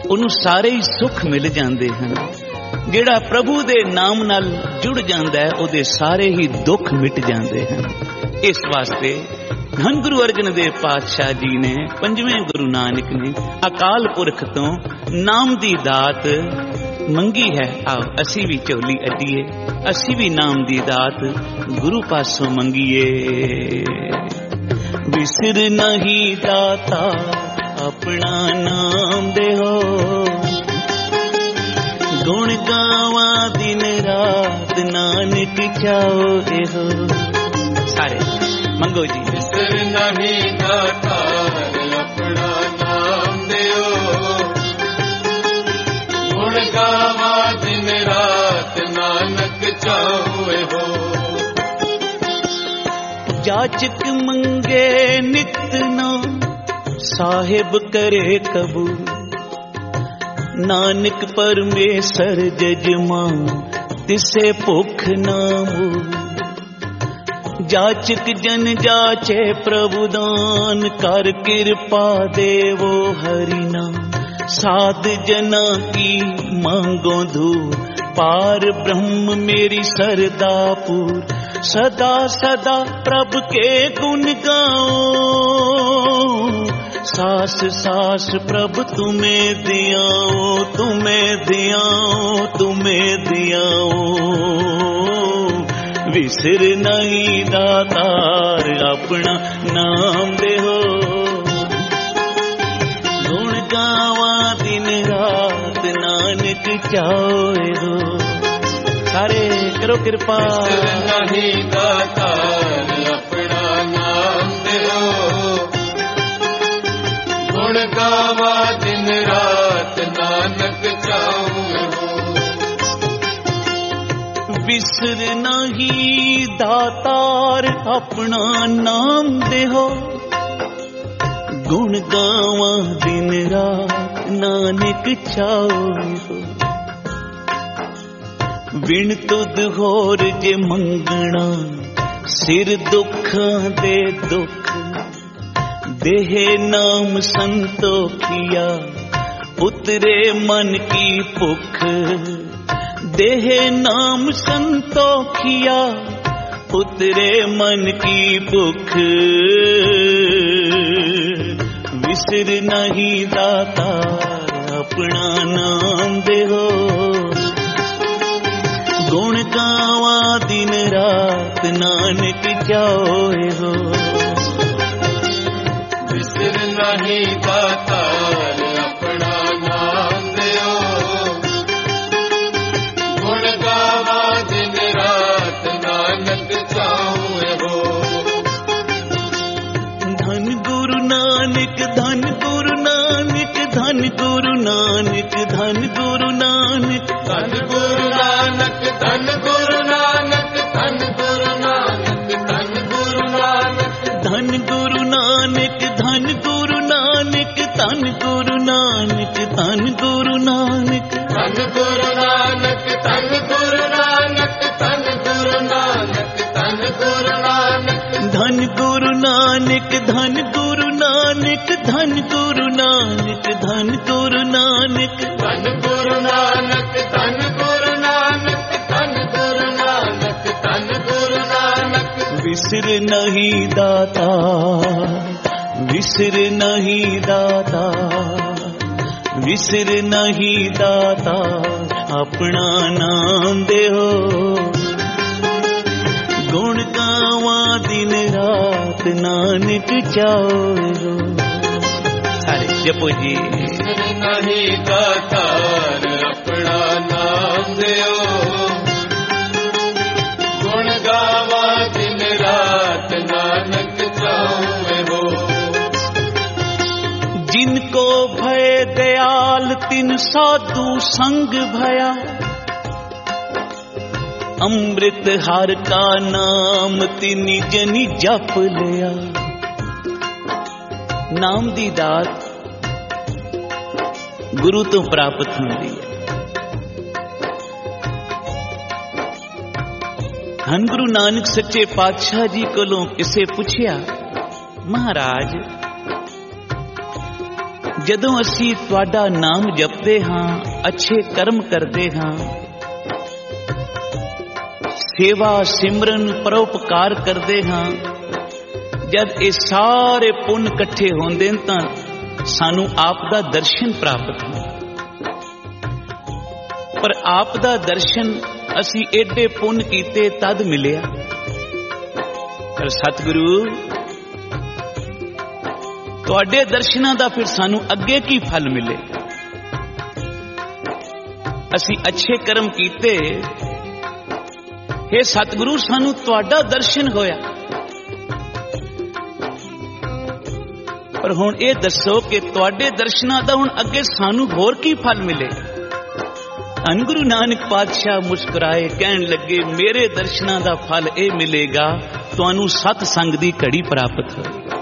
ਉਹਨੂੰ ਸਾਰੇ ਹੀ ਸੁੱਖ ਮਿਲ ਜਾਂਦੇ ਹਨ। ਜਿਹੜਾ ਪ੍ਰਭੂ ਦੇ ਨਾਮ ਨਾਲ ਜੁੜ ਜਾਂਦਾ ਹੈ, ਉਹਦੇ ਸਾਰੇ ਹੀ ਦੁੱਖ ਮਿਟ ਜਾਂਦੇ ਹਨ। ਇਸ ਵਾਸਤੇ ਧੰਨ ਗੁਰੂ ਅਰਜਨ ਦੇਵ ਪਾਤਸ਼ਾਹ ਜੀ ਨੇ, 5ਵੇਂ ਗੁਰੂ ਨਾਨਕ ਨੇ ਅਕਾਲ ਪੁਰਖ ਤੋਂ ਨਾਮ ਦੀ ਦਾਤ ਮੰਗੀ ਹੈ। ਆਓ ਅਸੀਂ ਵੀ ਝੋਲੀ ਅੱਡੀਏ, ਅਸੀਂ ਵੀ ਨਾਮ ਦੀ ਦਾਤ ਗੁਰੂ ਪਾਸੋਂ ਮੰਗੀਏ। ਵਿਸਰ ਨਹੀਂ ਦਾਤਾ ਆਪਣਾ ਨਾਮ ਦੇਹੋ, ਗੁਣ ਗਾਵਾਂ ਦਿਨ ਰਾਤ ਨਾਨਕ ਚਾਓ ਇਹੋ। ਸਾਰੇ ਮੰਗੋ ਜੀ। ਵਿਸਰ ਨਹੀਂ ਦਾਤਾ ਆਪਣਾ ਨਾਮ ਦਿਓ, ਗੁਣ ਗਾਵਾਂ ਦਿਨ ਰਾਤ ਨਾਨਕ ਚਾਓ ਇਹੋ। ਜਾਚਕ ਮੰਗੇ ਨਿਤ ਨਾਮ, ਸਾਹਿਬ ਕਰੇ ਕਬੂਲ, ਨਾਨਕ ਪਰਮੇਸ਼ਰ ਜਜਮਾਨ, ਤਿਸੇ ਭੁੱਖ ਨਾ ਮੂਲ। ਜਾਚਕ ਜਨ ਜਾਚੇ ਪ੍ਰਭੂ ਦਾਨ, ਕਰ ਕਿਰਪਾ ਦੇਵੋ ਹरि नाम। साध जना की मांगो धूल, पार ब्रह्म मेरी सरदापुर। सदा सदा प्रभ के गुण गाओ, सास सास प्रभ तुम्हें दियाओ, तुम्हें दियाओ, तुम्हें दियाओ। विसर नहीं दातार अपना नाम देहो, गुण गावा दिन रात नानक चाहे हो। सारे करो कृपा। विसर नहीं दातार अपना नाम देहो, गुण गावा दिन रात नानक चाहे हो। विसर नहीं दातार अपना नाम देहो, गुण गावा दिन रात नानक चाहे हो। विण तुद होर जे मंगना, सिर दुखां दे दुख। देहे नाम संतोखिया, उतरे मन की भुख। देहे नाम संतोखिया, उतरे मन की भुख। विसर नहीं दाता अपना नाम देहो, गुण गावा दिन रात नानक चाहे हो। विसर नहीं दातार अपना नाम देहो, गुण गावा दिन रात नानक चाहे हो। धन गुरु नानक, धन गुरु नानक, धन गुरु नानक, धन गुरु नानक, धन गुरु नानक, धन गुरु नानक, धन गुरु नानक, धन गुरु नानक, ਨਾਨਕ ਧੰਨ ਗੁਰੂ ਨਾਨਕ ਧੰਨ ਗੁਰੂ ਨਾਨਕ ਧੰਨ ਗੁਰੂ ਨਾਨਕ ਧੰਨ ਗੁਰੂ ਨਾਨਕ ਧੰਨ ਗੁਰੂ ਨਾਨਕ ਧੰਨ ਗੁਰੂ ਨਾਨਕ ਧੰਨ ਗੁਰੂ ਨਾਨਕ ਧੰਨ ਗੁਰੂ ਨਾਨਕ ਧੰਨ ਗੁਰੂ ਨਾਨਕ ਧੰਨ ਗੁਰੂ ਨਾਨਕ ਧੰਨ ਗੁਰੂ ਨਾਨਕ ਵਿਸਰ ਨਹੀਂ ਦਾਤਾ ਵਿਸਰ ਨਹੀਂ ਦਾਤਾ ਵਿਸਰ ਨਹੀਂ ਦਾਤਾ ਆਪਣਾ ਨਾਮ ਦੇਹੋ ਗੁਣ ਗਾਵਾਂ ਦਿਨ ਰਾਤ ਨਾਨਕ ਚਾਹੋ ਸਾਰੇ ਜਪੋ ਜੀ ਨਹੀਂ ਦਾਤਾਰ ਆਪਣਾ ਨਾਮ ਦਿਓ ਗੁਣ ਗਾਵਾ ਦਿਨ ਰਾਤ ਨਾਨਕ ਚਾਹੇ ਹੋ जिन को भय दयाल तिन साधु संग भया अमृत हर का नाम तिनि जनि जप लिया नाम दी दात गुरु तो प्राप्त हुंदी है धन गुरु नानक सच्चे पातशाह जी कोलों किसे पुछया महाराज ਜਦੋਂ ਅਸੀਂ ਤੁਹਾਡਾ ਨਾਮ ਜਪਦੇ ਹਾਂ ਅੱਛੇ ਕਰਮ ਕਰਦੇ ਹਾਂ ਸੇਵਾ ਸਿਮਰਨ ਪਰਉਪਕਾਰ ਕਰਦੇ ਹਾਂ ਜਦ ਇਹ ਸਾਰੇ ਪੁੰਨ ਇਕੱਠੇ ਹੁੰਦੇ ਨੇ ਤਾਂ ਸਾਨੂੰ ਆਪ ਦਾ ਦਰਸ਼ਨ ਪ੍ਰਾਪਤ ਹੁੰਦਾ ਪਰ ਆਪ ਦਾ ਦਰਸ਼ਨ ਅਸੀਂ ਏਡੇ ਪੁੰਨ ਕੀਤੇ ਤਦ ਮਿਲਿਆ ਪਰ ਸਤਿਗੁਰੂ ਤੁਹਾਡੇ ਦਰਸ਼ਨਾਂ ਦਾ ਫਿਰ ਸਾਨੂੰ ਅੱਗੇ ਕੀ ਫਲ ਮਿਲੇ ਅਸੀਂ ਅੱਛੇ ਕਰਮ ਕੀਤੇ हे ਸਤਿਗੁਰੂ ਸਾਨੂੰ ਤੁਹਾਡਾ ਦਰਸ਼ਨ ਹੋਇਆ ਪਰ ਹੁਣ ਇਹ ਦੱਸੋ ਕਿ ਤੁਹਾਡੇ ਦਰਸ਼ਨਾਂ ਦਾ ਹੁਣ ਅੱਗੇ ਸਾਨੂੰ ਹੋਰ ਕੀ ਫਲ ਮਿਲੇ ਧੰਨ ਗੁਰੂ ਨਾਨਕ ਪਾਤਸ਼ਾਹ ਮੁਸਕਰਾਏ ਕਹਿਣ ਲੱਗੇ ਮੇਰੇ ਦਰਸ਼ਨਾਂ ਦਾ ਫਲ ਇਹ ਮਿਲੇਗਾ ਤੁਹਾਨੂੰ ਸਤ ਸੰਗ ਦੀ ਘੜੀ ਪ੍ਰਾਪਤ ਹੋਏਗੀ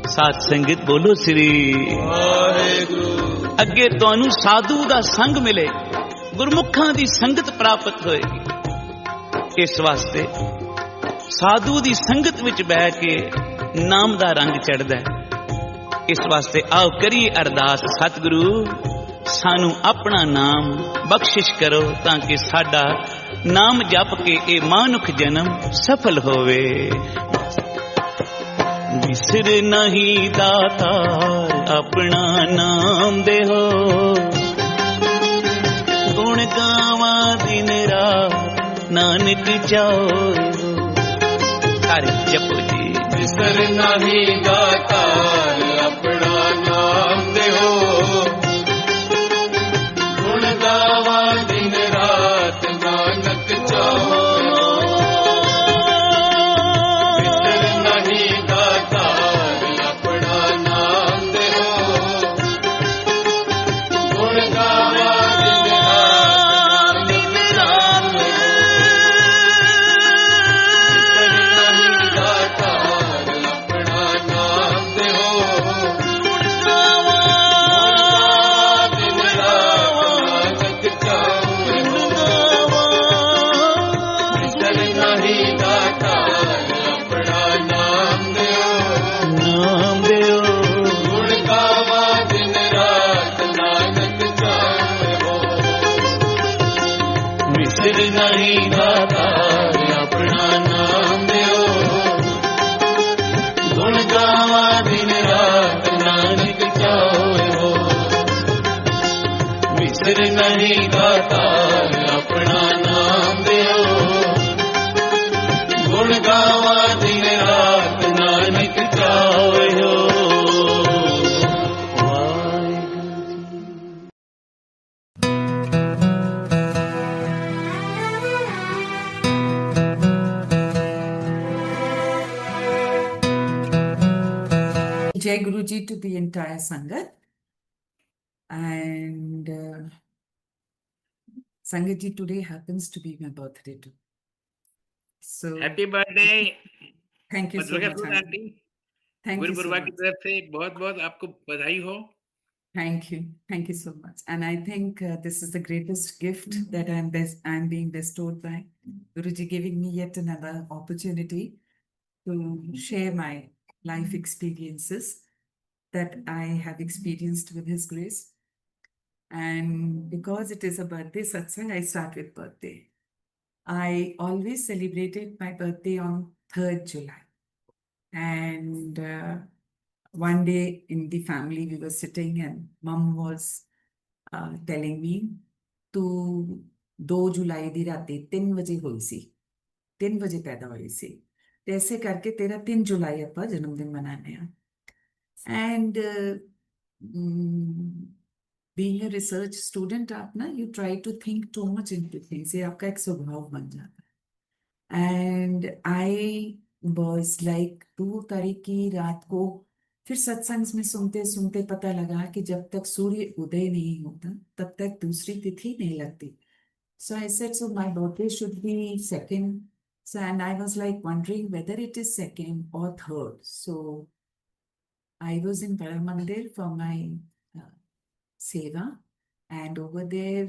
ਸਾਧ ਸੰਗਤ ਬੋਲੋ ਸ੍ਰੀ ਵਾਹਿਗੁਰੂ ਅੱਗੇ ਤੁਹਾਨੂੰ ਸਾਧੂ ਦਾ ਸੰਗ ਮਿਲੇ ਗੁਰਮੁਖਾਂ ਦੀ ਸੰਗਤ ਪ੍ਰਾਪਤ ਹੋਏਗੀ ਇਸ ਵਾਸਤੇ ਸਾਧੂ ਦੀ ਸੰਗਤ ਵਿੱਚ ਬਹਿ ਕੇ ਨਾਮ ਦਾ ਰੰਗ ਚੜ੍ਹਦਾ ਹੈ ਇਸ ਵਾਸਤੇ ਆਓ ਕਰੀਏ ਅਰਦਾਸ ਸਤਿਗੁਰੂ ਸਾਨੂੰ ਆਪਣਾ ਨਾਮ ਬਖਸ਼ਿਸ਼ ਕਰੋ ਤਾਂ ਕਿ ਸਾਡਾ ਨਾਮ ਜਪ ਕੇ ਇਹ ਮਾਨੁਖ ਜਨਮ ਸਫਲ ਹੋਵੇ ਵਿਸਰ ਨਹੀਂ ਦਾਤਾ ਆਪਣਾ ਨਾਮ ਦੇਹੋ ਗੁਣ ਗਾਵਾਂ ਦਿਨ ਰਾਤ ਨਾਨਕ ਚਾਹੋ ਸਾਰੇ ਜਪੋ ਜੀ ਵਿਸਰ ਨਹੀਂ ਦਾਤਾਰ ਆਪਣਾ ਨਾਮ ਦਿਓ ਗੁਣ ਗਾਵਾ ਦਿਨ ਰਾਤ ਨਾਨਕ ਚਾਹੋ ਨਹੀਂ ਦਾਤਾਰ ਆਪਣਾ ਨਾਮ ਦਿਓ ਗੁਣ ਗਾਵਾ ਦਿਨ ਰਾਤ ਨਾਨਕ ਚਾਹੇ ਹੋ Jai Guruji to the entire Sangat. And Sangat ji, today happens to be my birthday too. So happy birthday. thank you so much. Aunty Thank Guru you so बुरवा की much. तरफ से बहुत बहुत आपको बधाई हो। Thank you. Thank you so much. And I think this is the greatest gift that I'm being bestowed by Guruji, giving me yet another opportunity to share my life experiences that I have experienced with His grace. And because it is a birthday satsang, I start with birthday. I always celebrated my birthday on 3rd July. And one day in the family, we were sitting and mom was telling me, तू 2 जुलाई दी राती 3 वजे होई सी 3 वजे पैदा हुई सी ते ऐसे करके तेरा 3 जुलाई ਆਪਾਂ जन्मदिन मनाने हैं and being a research student आप ना you try to think too much into things ये आपका एक स्वभाव बन जाता है एंड आई वाज लाइक 2 तारीख की रात को फिर सत्संग में सुनते सुनते पता लगा कि जब तक सूर्य उदय नहीं होता तब तक दूसरी तिथि नहीं लगती. So I said, so my birthday should be 2nd. So, and I was like wondering whether it is 2nd or 3rd. So I was in Paramandir for my seva, and over there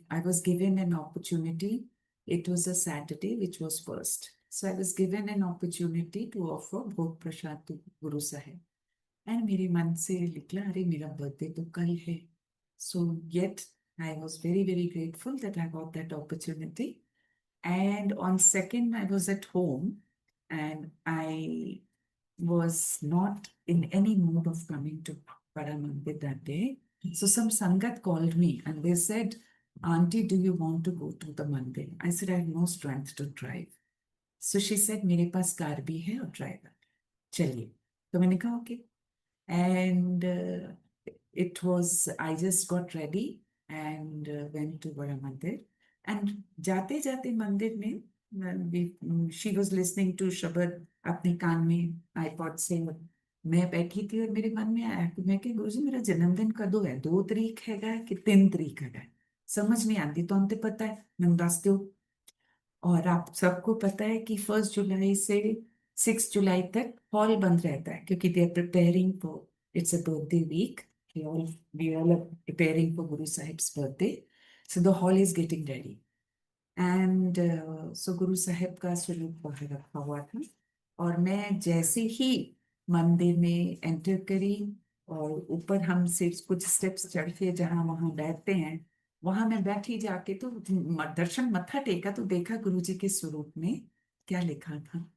I was given an opportunity. It was a Saturday, which was 1st. So I was given an opportunity to offer Bhog Prasad to Guru Sahib. And मेरे मन से निकला अरे मेरा birthday तो कल है. So yet I was very, very grateful that I got that opportunity. And on 2nd, I was at home and I was not in any mood of coming to Paramandir that day. So some Sangat called me and they said, Auntie, do you want to go to the mandir? I said, I have no strength to drive. So she said, मेरे पास car भी है और driver, चलिए. तो मैंने कहा okay. And it was, I just got ready and went to Bada Mandir. And जाते जाते मंदिर में she was listening to शबद अपने कान में iPod से. मैं बैठी थी और मेरे मन में आया कि मैं कि गुरुजी मेरा जन्मदिन कदों है, 2 तरीक हैगा कि 3 तरीक हैगा, समझ नहीं आती. तो हमने पता है मैं दस दो. और आप सबको पता है कि 1 जुलाई से 6 जुलाई तक हॉल बंद रहता है क्योंकि they are preparing for its a birthday week. We all are preparing for Guru Sahib's birthday. So the hall is getting ready. And so Guru Sahib का स्वरूप बाहर रखा हुआ था और मैं जैसे ही मंदिर में एंटर करी और ऊपर हम सिर्फ कुछ स्टेप्स चढ़ के जहाँ वहाँ बैठते हैं वहां मैं बैठी जाके तो दर्शन मत्था टेका तो देखा गुरुजी के स्वरूप में क्या लिखा था.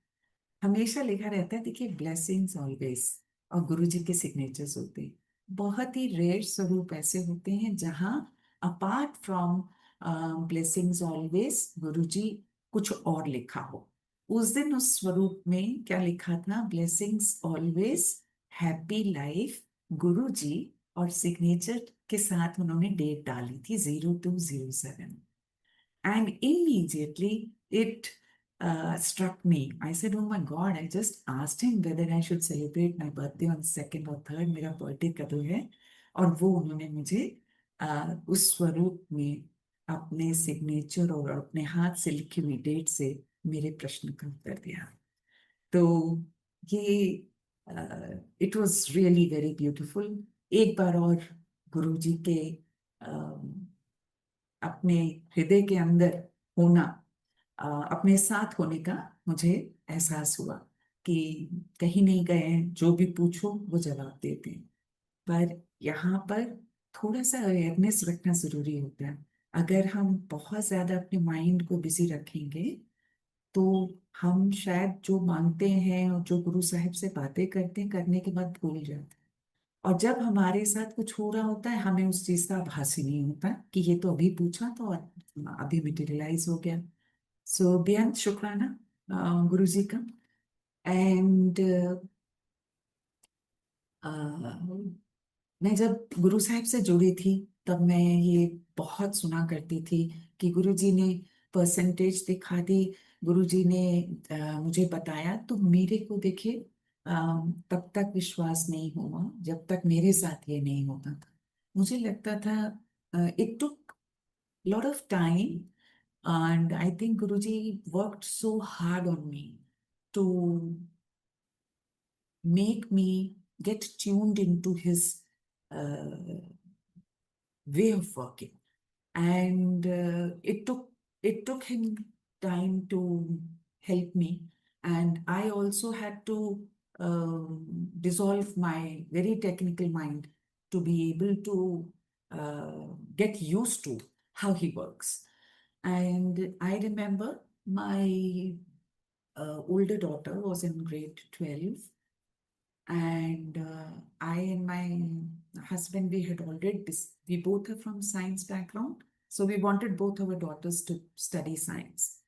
हमेशा लिखा रहता है देखिए ब्लेसिंग्स ऑलवेज, और गुरुजी के सिग्नेचर्स होते हैं. बहुत ही रेयर स्वरूप ऐसे होते हैं जहां अपार्ट फ्रॉम ब्लेसिंग्स ऑलवेज गुरुजी कुछ और लिखा हो. उस दिन उस स्वरूप में क्या लिखा था, ब्लेसिंग्स ऑलवेज, हैप्पी लाइफ, गुरुजी, और सिग्नेचर के साथ उन्होंने डेट डाली थी 0207. And immediately it struck me. I said, oh my God, I just asked him whether I should celebrate my birthday on 2nd or 3rd. मेरा बर्थडे कब है? और वो उन्होंने मुझे उस स्वरूप में अपने सिग्नेचर और अपने हाथ से लिखी हुई डेट से मेरे प्रश्न का उत्तर दिया. तो ये it was really very beautiful. एक बार और गुरुजी के अपने हृदय के अंदर होना, अपने साथ होने का मुझे एहसास हुआ कि कहीं नहीं गए, जो भी पूछो वो जवाब देते हैं. पर यहाँ पर थोड़ा सा अवेयरनेस रखना जरूरी होता है. अगर हम बहुत ज्यादा अपने माइंड को बिजी रखेंगे तो हम शायद जो मांगते हैं और जो गुरु साहिब से बातें करते हैं करने के बाद भूल जाते हैं. और जब हमारे साथ कुछ हो रहा होता है हमें उस चीज का आभास ही नहीं होता कि ये तो अभी पूछा तो अभी मटेरियलाइज हो गया. सो बेहद शुक्राना गुरु जी का. एंड मैं जब गुरु साहिब से जुड़ी थी तब मैं ये बहुत सुना करती थी कि गुरु जी ने परसेंटेज दिखा दी, गुरु जी ने मुझे बताया. तो मेरे को देखिए तब तक विश्वास नहीं हुआ जब तक मेरे साथ ये नहीं होता था. मुझे लगता था it took lot of time and I think Guruji worked so hard on me to make me get tuned into his way of working. And it took him time to help me, and I also had to dissolve my very technical mind to be able to get used to how he works. And I remember my older daughter was in grade 12, and I and my husband, we had already, we both are from science background, so we wanted both our daughters to study science.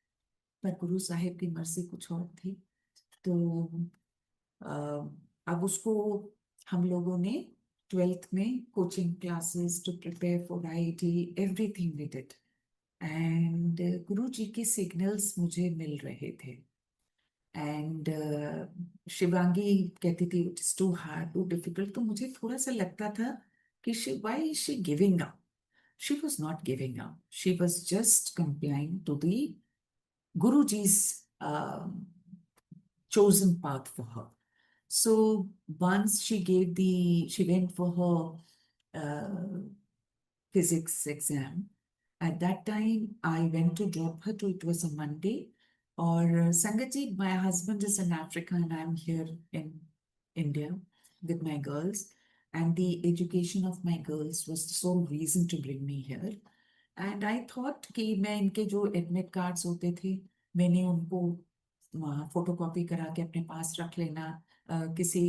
पर गुरु साहिब की मर्जी कुछ और थी, तो अब उसको हम लोगों ने 12th में coaching classes to prepare for IIT, everything we did. And Guru ji के सिग्नल्स मुझे मिल रहे थे. एंड शिवांगी कहती थी it is too hard, too difficult. तो मुझे थोड़ा सा लगता था कि why is she giving up. She was not giving up, she was just complaining to the Guruji's chosen path for her. So once she went for her physics exam. At that time, I went to drop her to, it was a Monday. Or Sangatji, my husband is in Africa and I'm here in India with my girls. And the education of my girls was the sole reason to bring me here. And I thought कि मैं इनके जो admit cards होते थे, मैंने उनको photocopy करा के अपने पास रख लेना, किसी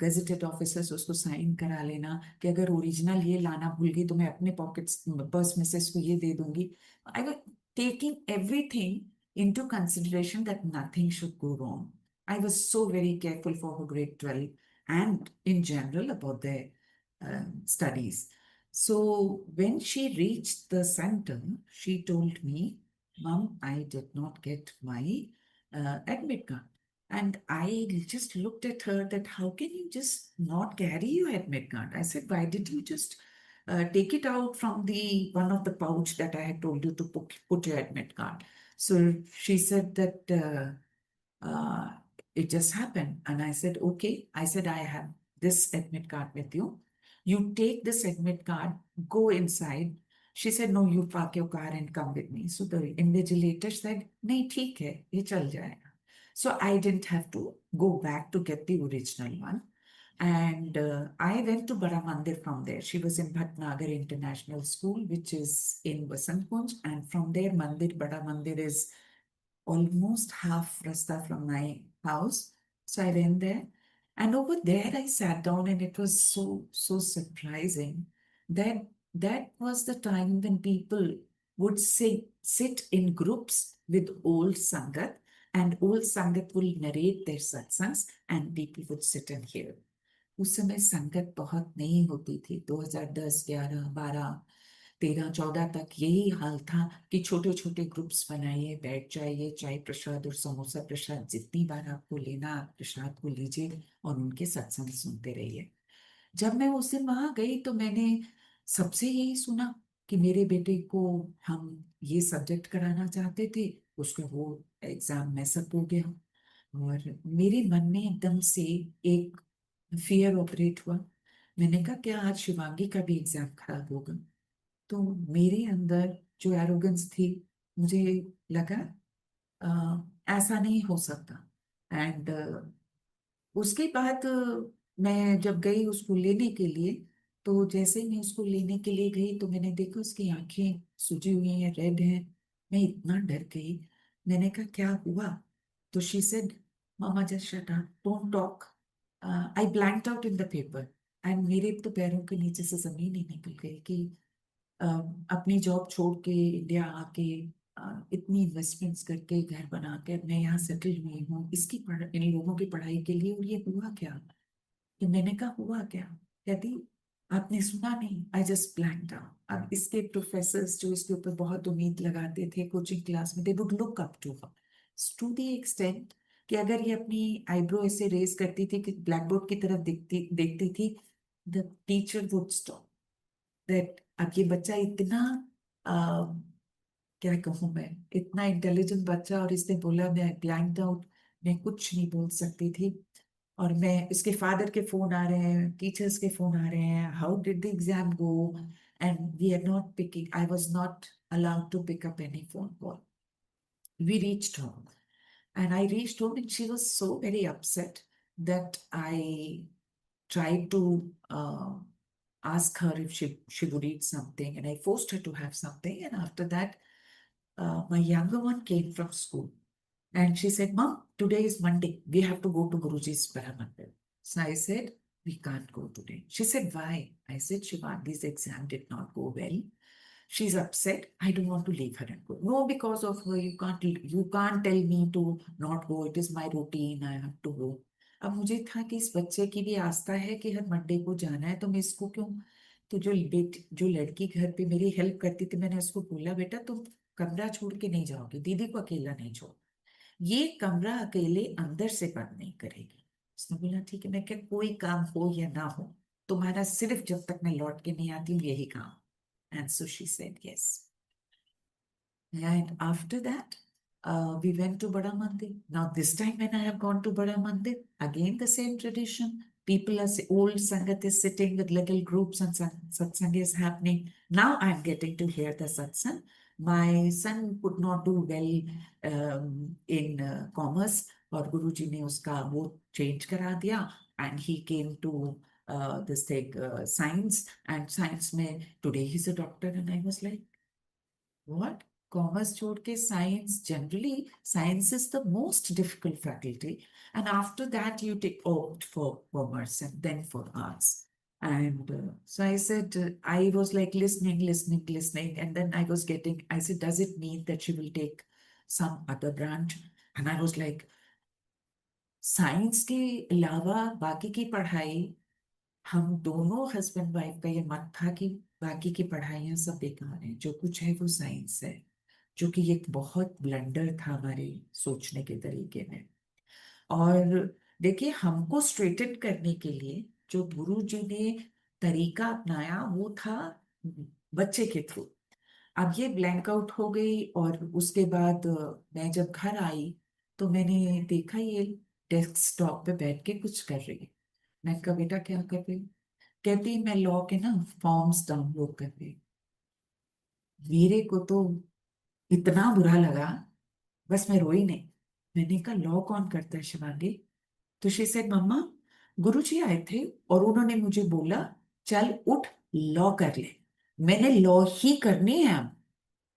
गजेटेड ऑफिसर से उसको साइन करा लेना कि अगर ओरिजिनल ये लाना भूल गई तो मैं अपने पॉकेट्स पर्स में से इसको ये दे दूंगी. I was taking everything into consideration that nothing should go wrong. I was so very careful for her grade 12 and in general about their studies. So when she reached the center, she told me, Mom, I did not get my admit card. And I just looked at her that how can you just not carry your admit card? I said, why did you just take it out from the one of the pouch that I had told you to put your admit card? So she said that it just happened. And I said, okay. I said, I have this admit card with you. You take this admit card, go inside. She said, no, you park your car and come with me. So the invigilator said, nahi, theek hai, ye chal jayega. So I didn't have to go back to get the original one. And I went to Bada Mandir from there. She was in Bhatnagar International School, which is in Vasant Kunj. And from there, Bada Mandir is almost half rasta from my house. So I went there. And over there, I sat down, and it was so surprising that that was the time when people would sit in groups with old Sangat, and old Sangat will narrate their satsangs, and people would sit and hear. उस समय संगत बहुत नहीं होती थी. 2010, 11, 12, 13, 14 तक यही हाल था कि छोटे छोटे ग्रुप्स बनाइए, बैठ जाइए, चाय प्रसाद और समोसा प्रसाद जितनी बार आपको लेना आप प्रसाद को लीजिए और उनके सत्संग सुनते रहिए. जब मैं उस दिन वहां गई तो मैंने सबसे यही सुना कि मेरे बेटे को हम ये सब्जेक्ट कराना चाहते थे, उसका वो एग्जाम मैसअप हो गया. और मेरे मन में एकदम से एक फियर ऑपरेट हुआ. मैंने कहा क्या आज शिवांगी का भी एग्जाम खराब होगा? तो मेरे अंदर जो एरोगेंस थी, मुझे लगा ऐसा नहीं हो सकता. एंड उसके बाद मैं जब गई उसको लेने के लिए, तो जैसे ही मैं उसको लेने के लिए गई तो मैंने देखा उसकी आंखें सूजी हुई हैं, रेड हैं. मैं इतना डर गई. मैंने कहा क्या हुआ? तो she said, mama just shut up, don't talk. I blanked out in the paper. And मेरे तो पैरों के नीचे से जमीन ही निकल गई कि अपनी जॉब छोड़ के इंडिया आके इतनी इन्वेस्टमेंट्स करके घर बना के मैं यहाँ सेटल हुई हूँ इन लोगों की पढ़ाई के लिए, और ये हुआ क्या? तो मैंने कहा हुआ क्या? कहती आपने सुना नहीं, आई जस्ट ब्लैंक्ड आउट. अब इसके प्रोफेसर्स जो इसके ऊपर बहुत उम्मीद लगाते थे कोचिंग क्लास में, they would look up to her to the extent कि अगर ये अपनी आईब्रो ऐसे रेज करती थी कि ब्लैक बोर्ड की तरफ देखती थी, the teacher would stop that. अब ये बच्चा इतना क्या कहूँ मैं, इतना इंटेलिजेंट बच्चा, और इसने बोला मैं ब्लैंक्ड आउट, मैं कुछ नहीं बोल सकती थी. और मैं, उसके फादर के फोन आ रहे हैं, टीचर्स के फोन आ रहे हैं, how did the exam go, and we are not picking, I was not allowed to pick up any phone call. We reached home, and I reached home and she was so very upset that I tried to ask her if she would eat something, and I forced her to have something. And after that, my younger one came from school and she said, Mom, today is Monday. We have to go to Guruji's Paramandir. So I said, we can't go today. She said, why? I said, Shivangi's exam did not go well. She's upset. I don't want to leave her and go. No, because of her, you can't tell me to not go. It is my routine. I have to go. अब मुझे था कि इस बच्चे की भी आस्था है कि हर मंडे को जाना है, तो मैं इसको क्यों. तो जो लड़की घर पे मेरी हेल्प करती थी, मैंने उसको बोला, बेटा तुम कमरा छोड़ के नहीं जाओगे, दीदी को अकेला नहीं छोड़, ये कमरा अकेले अंदर से बंद नहीं करेगी. उसने बोला ठीक है. मैं क्या, कोई काम हो या ना हो, तुम्हारा सिर्फ जब तक मैं लौट के नहीं आती हूँ यही काम. And so she said yes. And after that, we went to Bada Mandir. Now this time when I have gone to Bada Mandir, again the same tradition. People are, old Sangat is sitting with little groups and satsang is happening. Now I'm getting to hear the satsang. My son could not do well in commerce, और गुरुजी ने उसका वो change करा दिया, and he came to this thing, science, and science में today he's a doctor. And I was like, what? Commerce छोड़ के science, generally science is the most difficult faculty, and after that you opt for commerce and then for arts. And so I said, I was like listening, and then I said, does it mean that she will take some other branch? And I was like, science के अलावा बाकी की पढ़ाई, हम दोनों husband wife का ये मत था कि बाकी की पढ़ाइयाँ सब बेकार हैं, जो कुछ है वो साइंस है, जो कि एक बहुत ब्लंडर था हमारे सोचने के तरीके में. और देखिए, हमको स्ट्रेटन करने के लिए जो गुरु जी ने तरीका अपनाया वो था बच्चे के थ्रू. अब ये ब्लैंक आउट हो गई, और उसके बाद मैं जब घर आई तो मैंने देखा ये डेस्कटॉप पे बैठ के कुछ कर रही है. मैं कहा, बेटा क्या कर रही? कहती, मैं लॉ के ना फॉर्म्स डाउनलोड कर रही. मेरे को तो इतना बुरा लगा, बस मैं रोई नहीं. मैंने कहा, लॉ कौन करता है शिवांगी? तो शी सेड, मम्मा गुरुजी आए थे और उन्होंने मुझे बोला चल उठ लॉ कर ले. मैंने लॉ ही करनी है अब.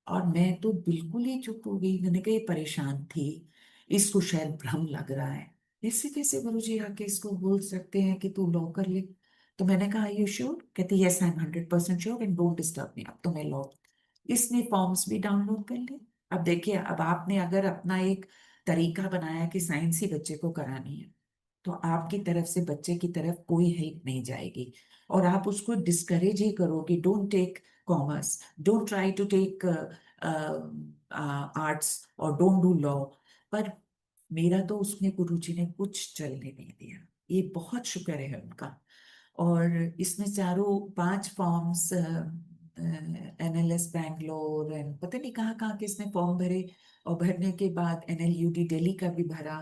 और मैं तो बिल्कुल ही चुप हो गई. मैंने कहा, ये परेशान थी, इसको शायद भ्रम लग रहा है, इससे कैसे गुरुजी आके इसको बोल सकते हैं कि तू लॉ कर ले. तो मैंने कहा, यू श्योर? कहती, yes I am 100% sure and don't disturb me. अब तो मैं लॉ. इसने फॉर्म्स भी डाउनलोड कर लिए. अब देखिए, अब आपने अगर अपना एक तरीका बनाया कि साइंस ही बच्चे को करानी है, तो आपकी तरफ से बच्चे की तरफ कोई हेल्प नहीं जाएगी, और आप उसको डिस्करेज ही करोगे. Don't take commerce, don't try to take arts, और डोंट डू लॉ. पर मेरा तो उसमें गुरुजी ने कुछ चलने नहीं दिया. ये बहुत शुक्र है उनका. और इसमें चारों 5 फॉर्म्स, NLS बैंगलोर एंड पता नहीं कहाँ कहाँ के इसने फॉर्म भरे, और भरने के बाद NLUD दिल्ली का भी भरा.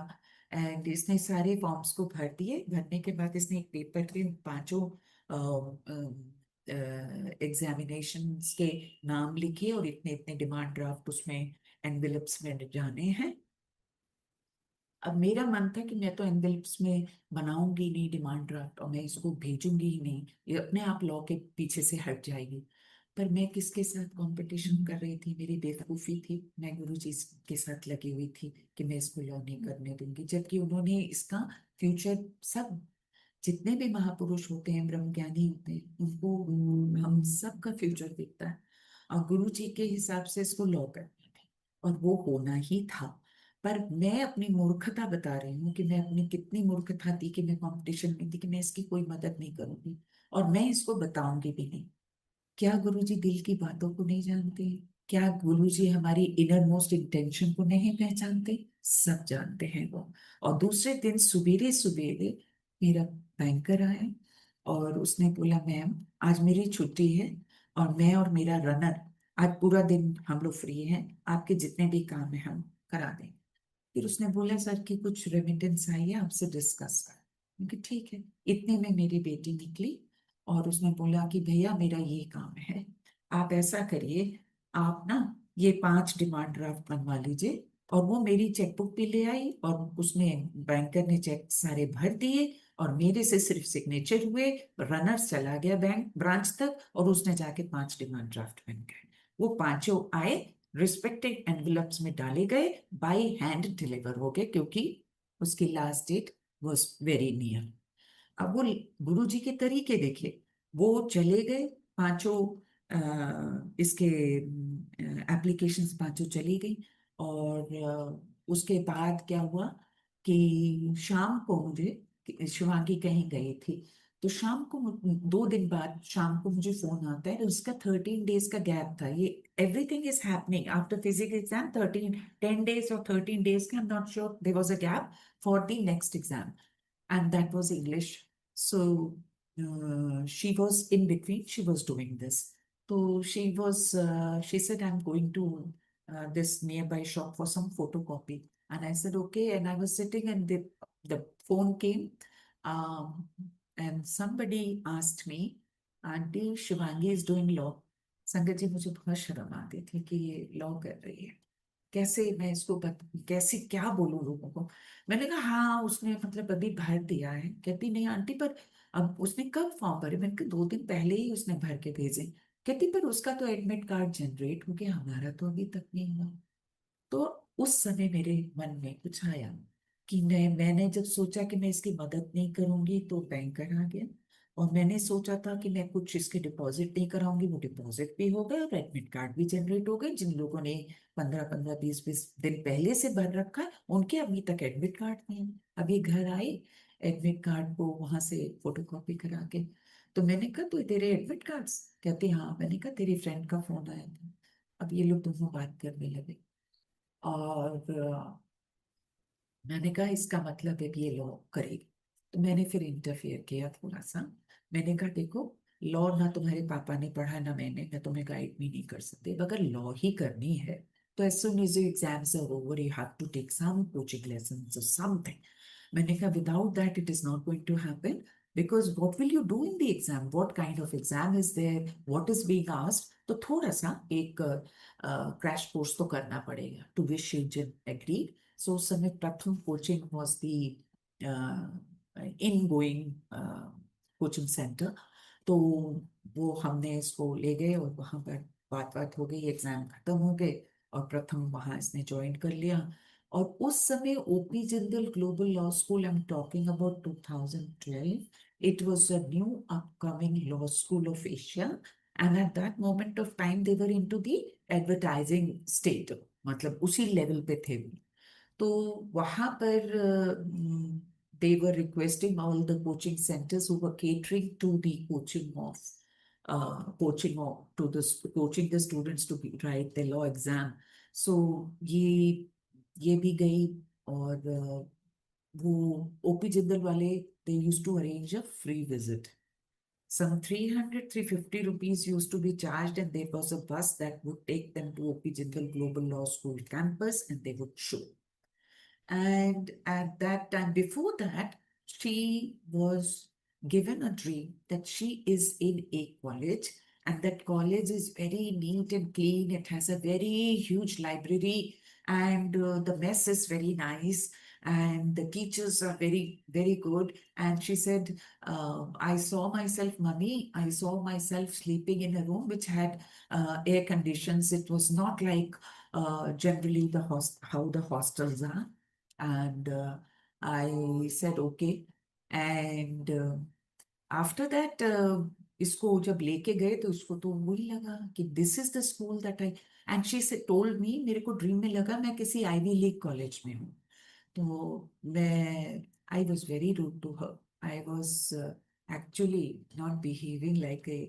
एंड इसने सारे फॉर्म्स को भर दिए. भरने के बाद इसने एक पेपर पे 5 एग्जामिनेशंस के नाम लिखे, और इतने इतने डिमांड ड्राफ्ट उसमें एनवेलप्स में जाने हैं. अब मेरा मन था कि मैं तो एनवेलप्स में बनाऊंगी नहीं डिमांड ड्राफ्ट, और मैं इसको भेजूंगी ही नहीं, ये अपने आप लॉ के पीछे से हट जाएगी. पर मैं किसके साथ कंपटीशन कर रही थी? मेरी बेवकूफ़ी थी. मैं गुरुजी के साथ लगी हुई थी कि मैं इसको लॉ नहीं करने दूंगी, जबकि उन्होंने इसका फ्यूचर, सब जितने भी महापुरुष होते हैं, ब्रह्मज्ञानी होते हैं, उनको हम सबका फ्यूचर दिखता है. और गुरुजी के हिसाब से इसको लॉ करना है, और वो होना ही था. पर मैं अपनी मूर्खता बता रही हूँ कि मैं अपनी कितनी मूर्खता थी कि मैं कंपटीशन में थी कि मैं इसकी कोई मदद नहीं करूंगी, और मैं इसको बताऊंगी भी नहीं. क्या गुरुजी दिल की बातों को नहीं जानते? क्या गुरुजी हमारी इनर मोस्ट इंटेंशन को नहीं पहचानते? सब जानते हैं वो. और दूसरे दिन सुबेरे सुबेरे मेरा बैंकर आया, और उसने बोला, मैम आज मेरी छुट्टी है, और मैं और मेरा रनर आज पूरा दिन हम लोग फ्री हैं, आपके जितने भी काम है हम करा देंगे. फिर उसने बोला, सर की कुछ रेमिटेंस आई है, आपसे डिस्कस कर. क्योंकि ठीक है। इतने में मेरी बेटी निकली और उसने बोला कि भैया मेरा ये काम है, आप ऐसा करिए, आप ना ये 5 डिमांड ड्राफ्ट बनवा लीजिए। और वो मेरी चेकबुक भी ले आई और उसने, बैंकर ने चेक सारे भर दिए और मेरे से सिर्फ सिग्नेचर हुए। रनर चला गया बैंक ब्रांच तक और उसने जाके 5 डिमांड ड्राफ्ट बन गए। वो पांचों आए, रिस्पेक्टिव एनवलप्स में डाले गए, बाय हैंड डिलीवर हो गए, क्योंकि उसकी last date was very near. अब वो गुरु जी के तरीके देखे, वो चले गए पांचों, इसके एप्लीकेशंस पांचों चली गई। और उसके बाद क्या हुआ कि शाम को मुझे, शिवांगी कहीं गई थी, तो शाम को 2 दिन बाद शाम को मुझे फोन आता है, उसका 13 डेज का गैप था। ये everything is happening after physics exam, 10 days or 13 days का, I am not sure, there was a gap for the next exam, and that was English. So she was in between, she was doing this. So she said, I'm going to this nearby shop for some photocopy. And I said, okay. And I was sitting and the phone came. Um, and somebody asked me, Auntie, Shivangi is doing law. संगत जी, मुझे बहुत शर्म आती थी कि ये law कर रही है। कैसे मैं इसको कैसे क्या बोलूं लोगों को। मैंने कहा हाँ उसने मतलब अभी भर दिया है। कहती नहीं आंटी, पर अब उसने कब फॉर्म भरे। मैंने कहा 2 दिन पहले ही उसने भर के भेजे। कहती पर उसका तो एडमिट कार्ड जनरेट हो गया, हमारा तो अभी तक नहीं हुआ। तो उस समय मेरे मन में कुछ आया कि मैंने जब सोचा कि मैं इसकी मदद नहीं करूंगी तो बैंकर आ गया। और मैंने सोचा था कि मैं कुछ इसके डिपॉजिट नहीं कराऊंगी, वो डिपॉजिट भी हो गए और एडमिट कार्ड भी जनरेट हो गए। जिन लोगों ने 15-15 20-20 दिन पहले से भर रखा है उनके अभी तक एडमिट कार्ड नहीं है। अभी घर आई एडमिट कार्ड को वहां से फोटोकॉपी करा के। तो मैंने कहा तो तेरे एडमिट कार्ड्स? कहती हाँ। मैंने कहा तेरी फ्रेंड का फोन आया था। अब ये लोग दोनों बात करने लगे और मैंने कहा इसका मतलब है कि ये लॉ करेगी। तो मैंने फिर इंटरफेयर किया थोड़ा सा। मैंने कहा देखो, लॉ ना तुम्हारे पापा ने पढ़ा ना मैंने, मैं तुम्हें गाइड भी नहीं कर सकती। अगर लॉ ही करनी है तो as soon as your exams are over you have to take some coaching lessons और समथिंग। मैंने कहा without that it is not going to happen, because what will you do in the exam, what kind of exam is there, what is being asked। तो थोड़ा सा एक crash course तो करना पड़ेगा। To which she agreed. So उस समय Pratham coaching was the in going coaching centre. तो वो हमने इसको ले गए और वहां पर बात बात हो गई, एग्जाम खत्म हो गए और प्रथम वहां इसने ज्वाइन कर लिया। और उस समय OP Jindal global law school, I am talking about 2012, it was a new upcoming law school of Asia, and at that moment of time they were into the advertising state, मतलब उसी लेवल पे थे वो। तो वहां पर they were requesting all the coaching centers who were catering to the coaching the students to write the law exam। so ये भी गई। और वो ओपी जिंदल वाले, they used to arrange a free visit। Some 300-350 rupees used to be charged, and there was a bus that would take them to OP Jindal Global Law School campus and they would show। And at that time, before that, she was given a dream that she is in a college, and that college is very neat and clean. It has a very huge library, and the mess is very nice, and the teachers are very, very good. And she said, I saw myself, Mummy, I saw myself sleeping in a room which had air conditions. It was not like generally how the hostels are। And I said okay। And after that, इसको जब लेके गए तो उसको तो वही लगा कि this is the school that I, and she से टोल्ड मी, मेरे को ड्रीम में लगा मैं किसी आईवी लीग कॉलेज में हूँ। तो मैं, I was very rude to her. I was actually not behaving like a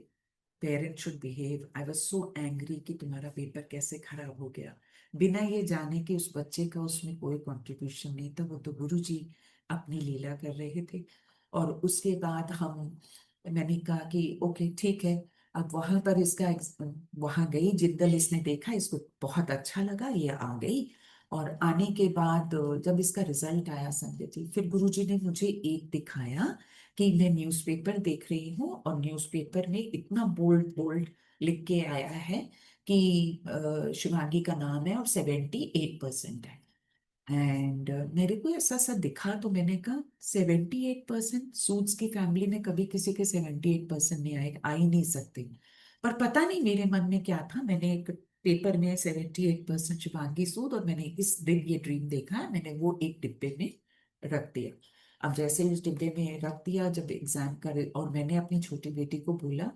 parent should behave. I was so angry कि तुम्हारा पेपर कैसे खराब हो गया, बिना ये जाने कि उस बच्चे का उसमें कोई कंट्रीब्यूशन नहीं था, वो तो गुरु जी अपनी लीला कर रहे थे। और उसके बाद मैंने कहा कि ओके ठीक है। अब वहां पर वहां गई जिंदल, इसने देखा, इसको बहुत अच्छा लगा, ये आ गई। और आने के बाद जब इसका रिजल्ट आया संजय जी, फिर गुरुजी ने मुझे एक दिखाया कि मैं न्यूज़पेपर देख रही हूँ और न्यूज़पेपर में इतना बोल्ड बोल्ड लिख के आया है कि शिवांगी का नाम है और 78% है। एंड मेरे को ऐसा सा दिखा तो मैंने कहा 78%, सूट्स की फैमिली में कभी किसी के 78% नहीं आए, आ ही नहीं सकते। पर पता नहीं मेरे मन में क्या था, मैंने एक पेपर में 78% शिवांगी सूद और मैंने इस दिन ये ड्रीम देखा है, मैंने वो एक डिब्बे में रख दिया। अब जैसे ही उस डिब्बे में रख दिया, जब एग्जाम करे और मैंने अपनी छोटी बेटी को बोला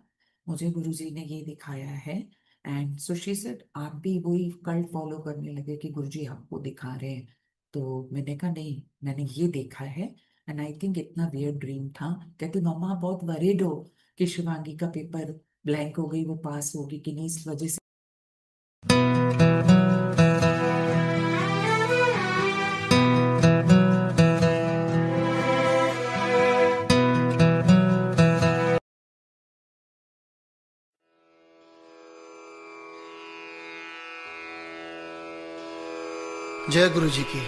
मुझे गुरुजी ने ये दिखाया है, एंड सो शी सेड आप भी वही कल्ट फॉलो करने लगे कि गुरुजी आपको दिखा रहे हैं। तो मैंने कहा नहीं, मैंने ये देखा है एंड आई थिंक इतना वियर्ड ड्रीम था। कहती मम्मा बहुत वरीड हो कि शिवांगी का पेपर ब्लैंक हो गई, वो पास होगी कि नहीं, इस वजह से। जय गुरु जी की।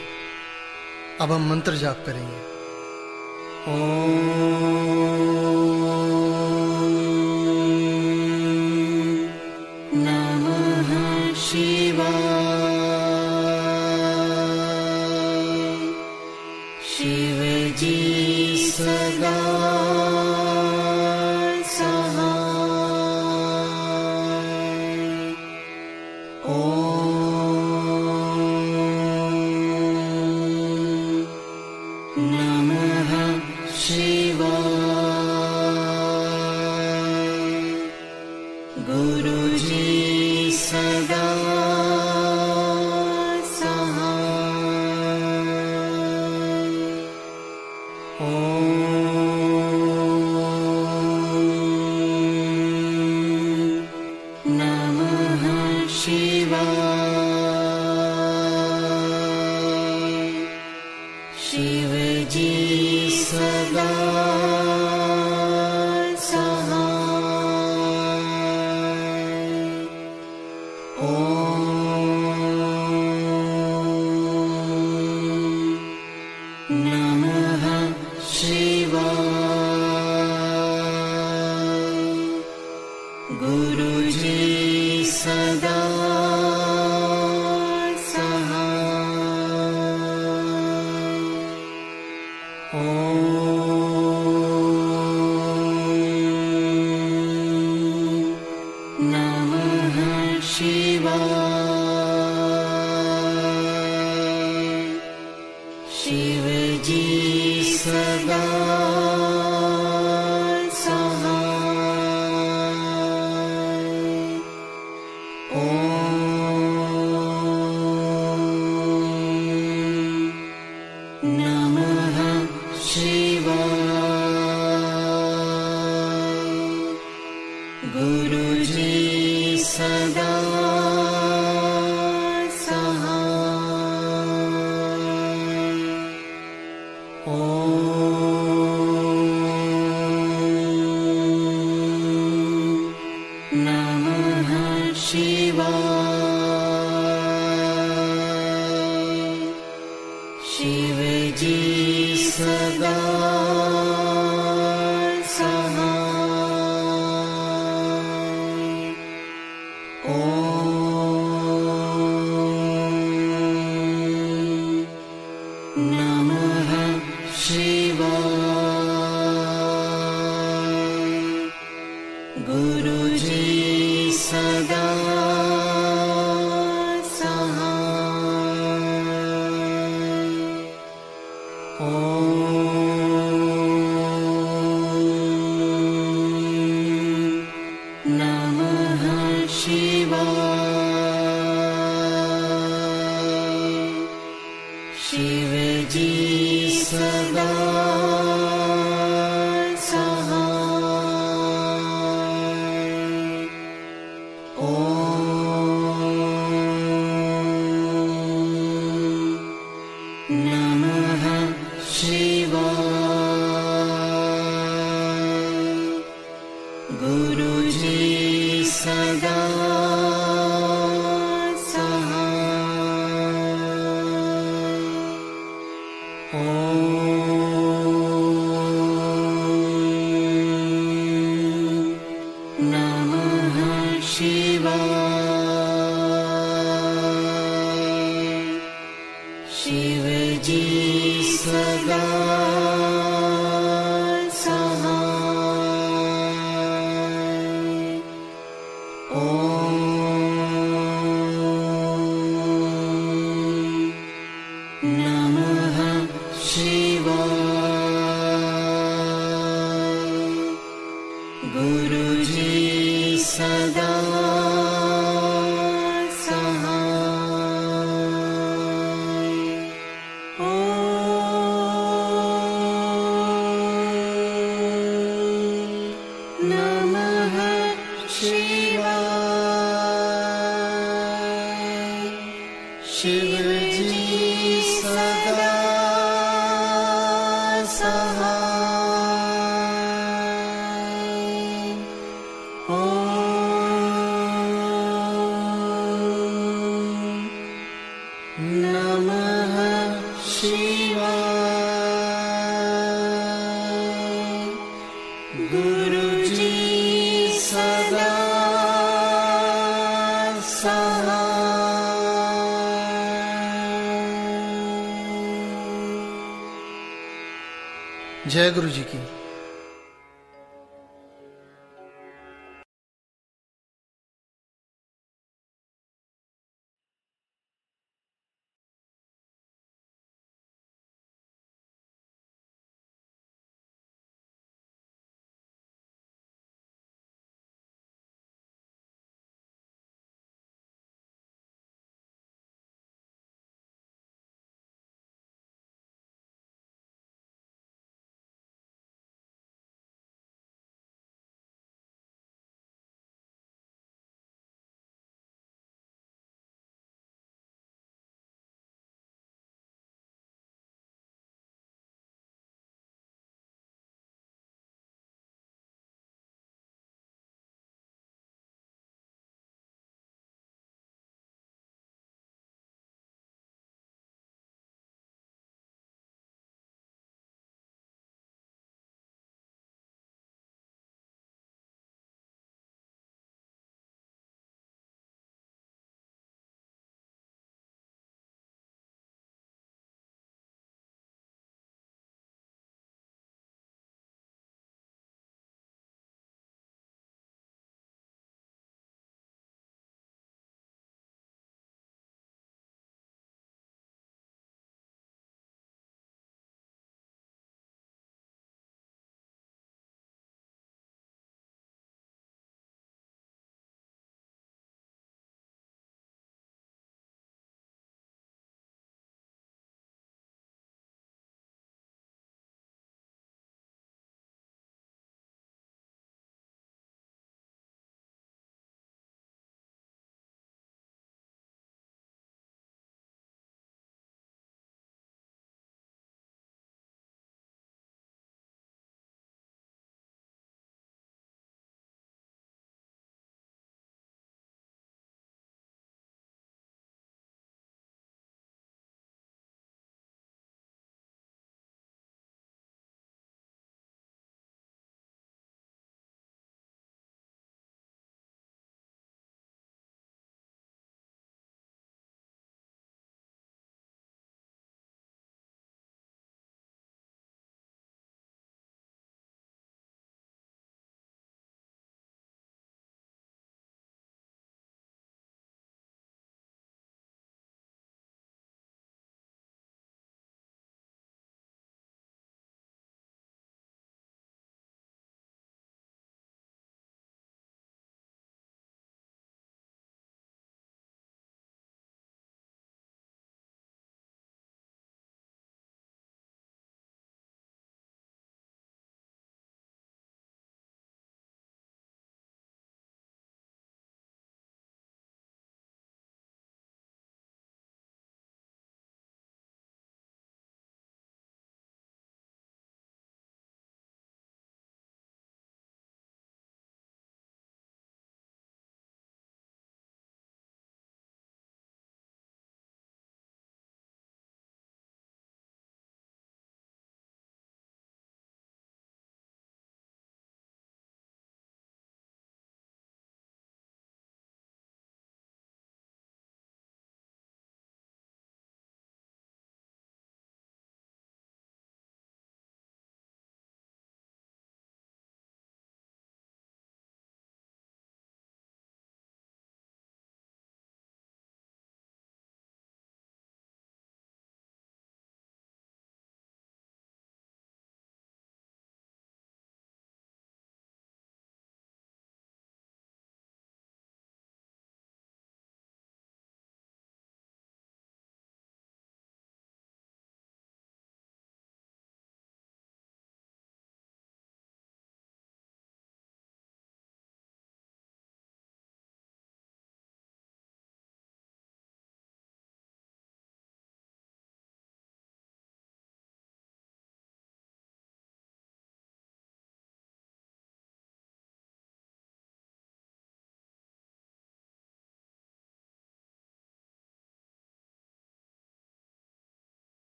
अब हम मंत्र जाप करेंगे। नमः शिवाय। शिव जी सदा सदा सहाय। जय गुरु जी की।